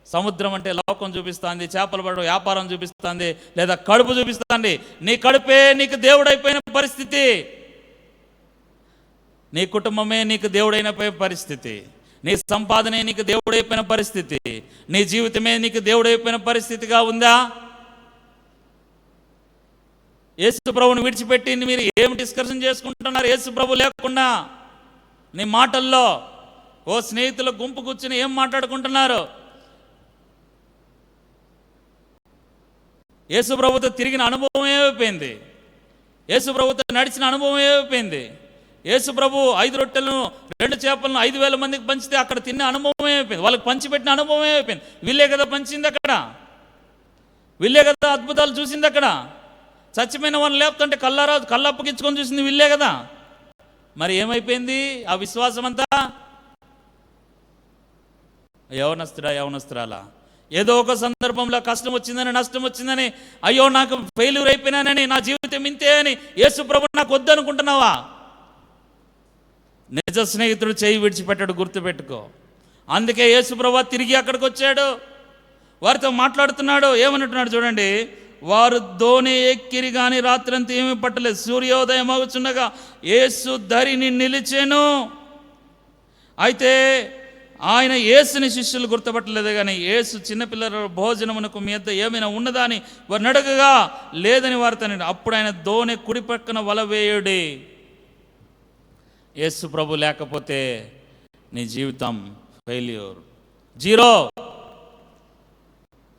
Speaker 3: సముద్రం అంటే లోకం చూపిస్తుంది, చేపలు పడడం వ్యాపారం చూపిస్తుంది, లేదా కడుపు చూపిస్తుంది. నీ కడుపే నీకు దేవుడైపోయిన పరిస్థితి, నీ కుటుంబమే నీకు దేవుడైన పరిస్థితి, నీ సంపాదనే నీకు దేవుడైపోయిన పరిస్థితి, నీ జీవితమే నీకు దేవుడైపోయిన పరిస్థితిగా ఉందా? యేసు ప్రభువుని విడిచిపెట్టి మీరు ఏమి డిస్కషన్ చేసుకుంటున్నారు యేసు ప్రభు లేకుండా? నీ మాటల్లో ఓ స్నేహితుల గుంపు కూర్చుని ఏం మాట్లాడుకుంటున్నారు? యేసు ప్రభుతో తిరిగిన అనుభవం ఏమైపోయింది? యేసు ప్రభుతో నడిచిన అనుభవం ఏమైపోయింది? యేసు ప్రభు 5 రొట్టెలను 2 చేపలను 5,000 మందికి పంచితే అక్కడ తిన్న అనుభవం ఏమైపోయింది? వాళ్ళకి పంచిపెట్టిన అనుభవం ఏమైపోయింది? వీళ్ళే కదా పంచింది అక్కడ, వీళ్ళే కదా అద్భుతాలు చూసింది అక్కడ. చచ్చిపోయిన వాళ్ళని లేపుతుంటే కళ్ళప్పగించుకొని చూసింది వీళ్ళే కదా. మరి ఏమైపోయింది ఆ విశ్వాసం అంతా? యవనస్తురాలా, ఏదో ఒక సందర్భంలో కష్టం వచ్చిందని, నష్టం వచ్చిందని, అయ్యో నాకు ఫెయిల్యూర్ అయిపోయినానని, నా జీవితం ఇంతే అని యేసు ప్రభు నాకు వద్దనుకుంటున్నావా? నిజ స్నేహితుడు చేయి విడిచిపెట్టాడు, గుర్తుపెట్టుకో. అందుకే యేసు ప్రభు తిరిగి అక్కడికి వచ్చాడు, వారితో మాట్లాడుతున్నాడు. ఏమన్నట్టున్నాడు చూడండి, వారు దోణి ఎక్కిరి కానీ రాత్రంతా ఏమీ పట్టలేదు, సూర్యోదయం అవుచుండగా యేసు ధరిని నిలిచెను. అయితే ఆయన యేసుని శిష్యులు గుర్తుపట్టలేదు కానీ యేసు చిన్నపిల్లల భోజనమునకు మీ వద్ద ఏమైనా ఉన్నదా అని వారిని అడగగా లేదని వారితో. అప్పుడు ఆయన దోణి కుడి పక్కన వల వేయుడి. యేసు ప్రభు లేకపోతే నీ జీవితం ఫెయిల్యూర్, జీరో.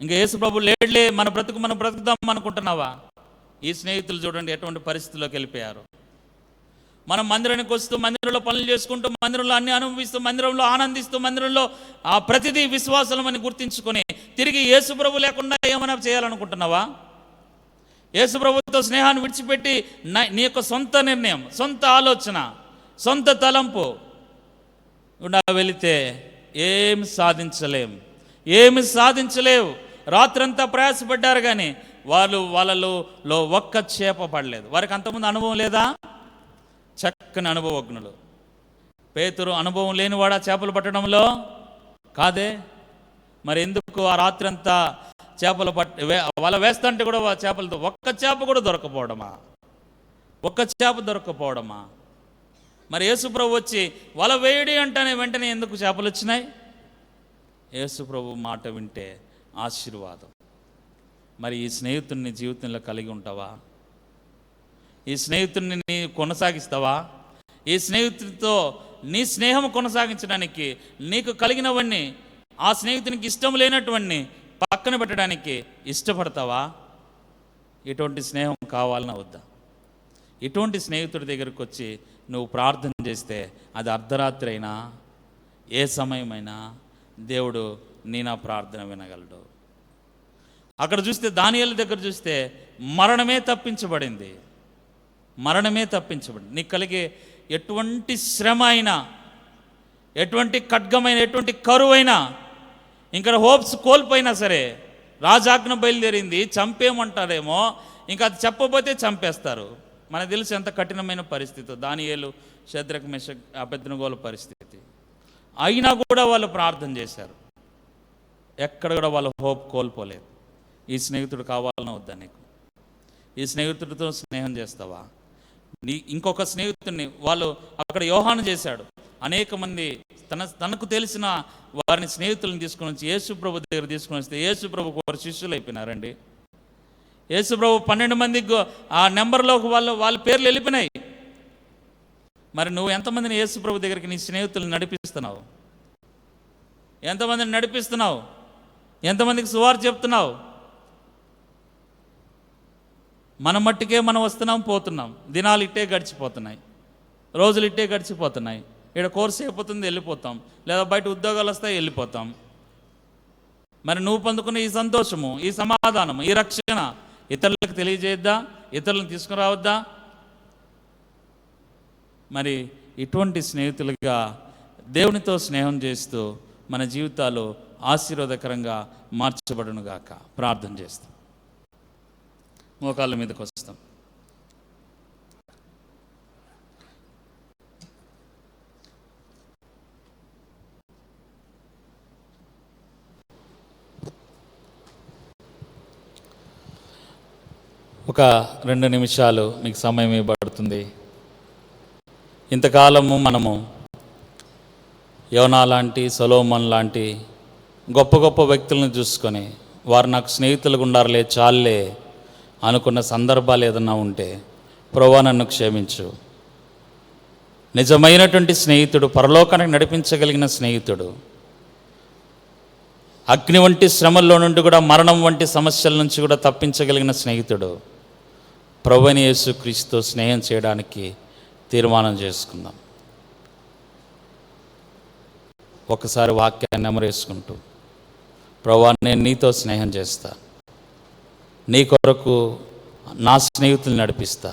Speaker 3: ఇంకా యేసు ప్రభు లేడులే, మన బ్రతుకు మనం బ్రతుకుదాం అనుకుంటున్నావా? ఈ స్నేహితులు చూడండి ఎటువంటి పరిస్థితుల్లోకి వెళ్ళిపోయారు. మనం మందిరానికి వస్తూ, మందిరంలో పనులు చేసుకుంటూ, మందిరంలో అన్ని అనుభవిస్తూ, మందిరంలో ఆనందిస్తూ, మందిరంలో ఆ ప్రతిదీ విశ్వాసమని గుర్తించుకొని తిరిగి యేసు ప్రభు లేకుండా ఏమైనా చేయాలనుకుంటున్నావా? యేసు ప్రభుతో స్నేహాన్ని విడిచిపెట్టి నీ యొక్క సొంత నిర్ణయం, సొంత ఆలోచన, సొంత తలంపు గుండా వెళితే ఏమి సాధించలేవు. రాత్రంతా ప్రయాసపడ్డారు కానీ వాళ్ళలో ఒక్క చేప పడలేదు. వారికి అంతకుముందు అనుభవం లేదా? చక్కని అనుభవజ్ఞులు. పేతురు అనుభవం లేనివాడా చేపలు పట్టడంలో? కాదే. మరి ఎందుకు ఆ రాత్రంతా చేపలు వల వేస్తుంటే కూడా చేపలతో ఒక్క చేప కూడా దొరకపోవడమా? మరి యేసు ప్రభు వచ్చి వల వేయడి అంటేనే వెంటనే ఎందుకు చేపలు వచ్చినాయి? యేసు ప్రభు మాట వింటే ఆశీర్వాదం. మరి ఈ స్నేహితుడిని జీవితంలో కలిగి ఉంటావా? ఈ స్నేహితుడిని నీ కొనసాగిస్తావా? ఈ స్నేహితుడితో నీ స్నేహం కొనసాగించడానికి నీకు కలిగినవన్నీ ఆ స్నేహితునికి ఇష్టం లేనటువంటి పక్కన పెట్టడానికి ఇష్టపడతావా? ఇటువంటి స్నేహం కావాలన్నా వద్దా? ఇటువంటి స్నేహితుడి దగ్గరికి వచ్చి నువ్వు ప్రార్థన చేస్తే అది అర్ధరాత్రి అయినా ఏ సమయమైనా దేవుడు నా ప్రార్థన వినగలడు. అక్కడ చూస్తే దానియేలు దగ్గర చూస్తే మరణమే తప్పించబడింది. నీకు కలిగే ఎటువంటి శ్రమ అయినా, ఎటువంటి ఖడ్గమైన, ఎటువంటి కరువైనా, ఇంకా హోప్స్ కోల్పోయినా సరే, రాజాజ్ఞ బయలుదేరింది, చంపేయమంటారేమో, ఇంకా అది చెప్పబోతే చంపేస్తారు. మనకు తెలుసు ఎంత కఠినమైన పరిస్థితి దానియేలు, షద్రక్, మెషక్, అబేద్నెగోల పరిస్థితి. అయినా కూడా వాళ్ళు ప్రార్థన చేశారు. ఎక్కడ కూడా వాళ్ళు హోప్ కోల్పోలేదు. ఈ స్నేహితుడు కావాలన్నా వద్దా నీకు? ఈ స్నేహితుడితో స్నేహం చేస్తావా? ఇంకొక స్నేహితుడిని వాళ్ళు అక్కడ యోహాను చేశాడు. అనేక మంది తనకు తెలిసిన వారిని స్నేహితులను తీసుకొని వచ్చి యేసు ప్రభు దగ్గర తీసుకొని వస్తే యేసు ప్రభు వారు శిష్యులు అయిపోయినారండి. యేసు ప్రభు 12 మందికి ఆ నెంబర్లోకి వాళ్ళ పేర్లు వెళ్ళిపోయినాయి. మరి నువ్వు ఎంతమందిని యేసు ప్రభు దగ్గరికి నీ స్నేహితులను నడిపిస్తున్నావు? ఎంతమందిని నడిపిస్తున్నావు? ఎంతమందికి సువార్త చెప్తున్నావు? మన మట్టికే మనం వస్తున్నాం, పోతున్నాం. దినాలు ఇట్టే గడిచిపోతున్నాయి, రోజులు ఇట్టే గడిచిపోతున్నాయి. ఇక్కడ కోర్సు అయిపోతుంది, వెళ్ళిపోతాం. లేదా బయట ఉద్యోగాలు వస్తాయి, వెళ్ళిపోతాం. మరి నువ్వు పొందుకున్న ఈ సంతోషము, ఈ సమాధానము, ఈ రక్షణ ఇతరులకు తెలియజేద్దా? ఇతరులను తీసుకురావద్దా? మరి ఇటువంటి స్నేహితులుగా దేవునితో స్నేహం చేస్తూ మన జీవితాలు ఆశీర్వాదకరంగా మార్చబడునుగాక. ప్రార్థన చేస్తాం. మోకాళ్ళ మీదకి వస్తాం. ఒక 2 నిమిషాలు మీకు సమయం ఇవ్వబడుతుంది. ఇంతకాలము మనము యోనా లాంటి, సొలొమోన్ లాంటి గొప్ప గొప్ప వ్యక్తులను చూసుకొని వారు నాకు స్నేహితులుగా ఉండారులే, చాలే అనుకున్న సందర్భాలు ఏదన్నా ఉంటే ప్రభువా నన్ను క్షమించు. నిజమైనటువంటి స్నేహితుడు, పరలోకానికి నడిపించగలిగిన స్నేహితుడు, అగ్ని వంటి శ్రమల్లో నుండి కూడా, మరణం వంటి సమస్యల నుంచి కూడా తప్పించగలిగిన స్నేహితుడు ప్రభువైన యేసుక్రీస్తుతో స్నేహం చేయడానికి తీర్మానం చేసుకుందాం. ఒకసారి వాక్యాన్ని నెమరేసుకుంటూ, ప్రభువా నేను నీతో స్నేహం చేస్తా, నీ కొరకు నా స్నేహితులు నడిపిస్తా,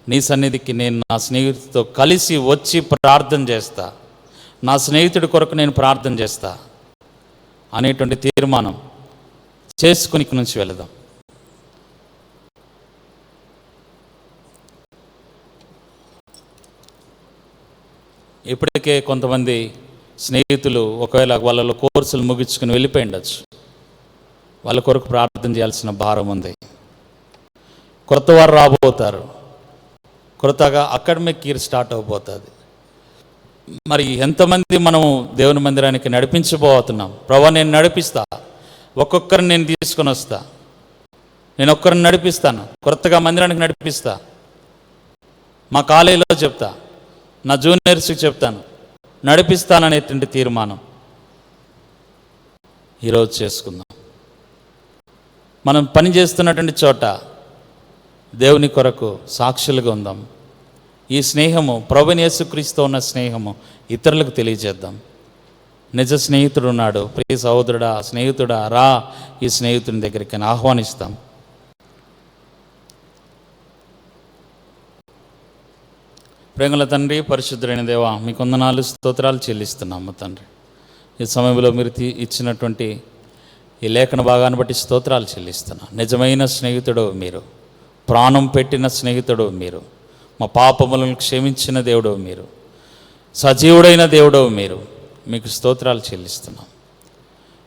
Speaker 3: నీ సన్నిధికి నేను నా స్నేహితుడితో కలిసి వచ్చి ప్రార్థన చేస్తా, నా స్నేహితుడి కొరకు నేను ప్రార్థన చేస్తా అనేటువంటి తీర్మానం చేసుకుని ఇక్కడి నుంచి వెళదాం. ఇప్పటికే కొంతమంది స్నేహితులు ఒకవేళ వాళ్ళలో కోర్సులు ముగించుకుని వెళ్ళిపోయి ఉండొచ్చు. వాళ్ళ కొరకు ప్రార్థన చేయాల్సిన భారం ఉంది. కొత్త వారు రాబోతారు, కొత్తగా అకాడమిక్ ఇయర్ స్టార్ట్ అవబోతుంది. మరి ఎంతమంది మనము దేవుని మందిరానికి నడిపించబోతున్నాం? ప్రభువా నేను నడిపిస్తా, ఒక్కొక్కరిని నేను తీసుకొని వస్తా, నేను ఒక్కరిని నడిపిస్తాను, కొత్తగా మందిరానికి నడిపిస్తా, మా కాలేజీలో చెప్తా, నా జూనియర్స్కి చెప్తాను, నడిపిస్తాననేటువంటి తీర్మానం ఈరోజు చేసుకుందాం. మనం పని చేస్తున్నటువంటి చోట దేవుని కొరకు సాక్షులుగా ఉందాం. ఈ స్నేహము, ప్రభువైన యేసుక్రీస్తుతో ఉన్న స్నేహము ఇతరులకు తెలియజేద్దాం. నిజ స్నేహితుడు ఉన్నాడు, ప్రియ సహోదరుడా, స్నేహితుడా రా, ఈ స్నేహితుని దగ్గరికి ఆహ్వానిస్తాం. ప్రేమల తండ్రి, పరిశుద్ధుడైన దేవా, మీకు వందనాలు, స్తోత్రాలు చెల్లిస్తున్నాము తండ్రి. ఈ సమయంలో మీరు ఇచ్చినటువంటి ఈ లేఖన భాగాన్ని బట్టి స్తోత్రాలు చెల్లిస్తున్నాను. నిజమైన స్నేహితుడు మీరు, ప్రాణం పెట్టిన స్నేహితుడు మీరు, మా పాపములను క్షమించిన దేవుడు మీరు, సజీవుడైన దేవుడు మీరు, మీకు స్తోత్రాలు చెల్లిస్తున్నాం.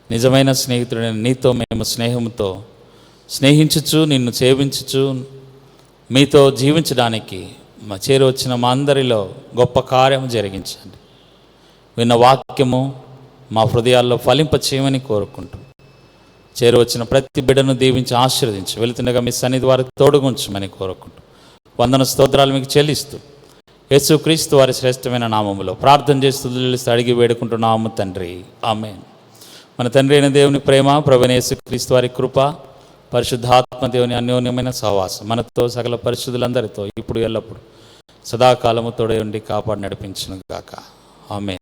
Speaker 3: నిజమైన స్నేహితుడైన నీతో మేము స్నేహంతో స్నేహించుచు, నిన్ను సేవించుచు, మీతో జీవించడానికి మా చేరు వచ్చిన మా అందరిలో గొప్ప కార్యం జరిగించండి. విన్న వాక్యము మా హృదయాల్లో ఫలింప చేయమని కోరుకుంటూ, చేరు వచ్చిన ప్రతి బిడ్డను దీవించి ఆశీర్వదించి, వెళుతుండగా మీ సన్నిధి వారికి తోడుగుంచమని కోరుకుంటూ, వందన స్తోత్రాలు మీకు చెల్లిస్తూ, యేసుక్రీస్తు వారి శ్రేష్టమైన నామములో ప్రార్థన చేస్తూ అడిగి వేడుకుంటున్నాము తండ్రి, ఆమేన్. మన తండ్రి అయిన దేవుని ప్రేమ, ప్రభువైన యేసుక్రీస్తు వారి కృప, పరిశుద్ధాత్మ దేవుని అన్యోన్యమైన సహవాసం మనతో సకల పరిశుద్ధులందరితో ఇప్పుడు ఎల్లప్పుడు సదాకాలము తోడై ఉండి కాపాడి నడిపించును గాక. ఆమేన్.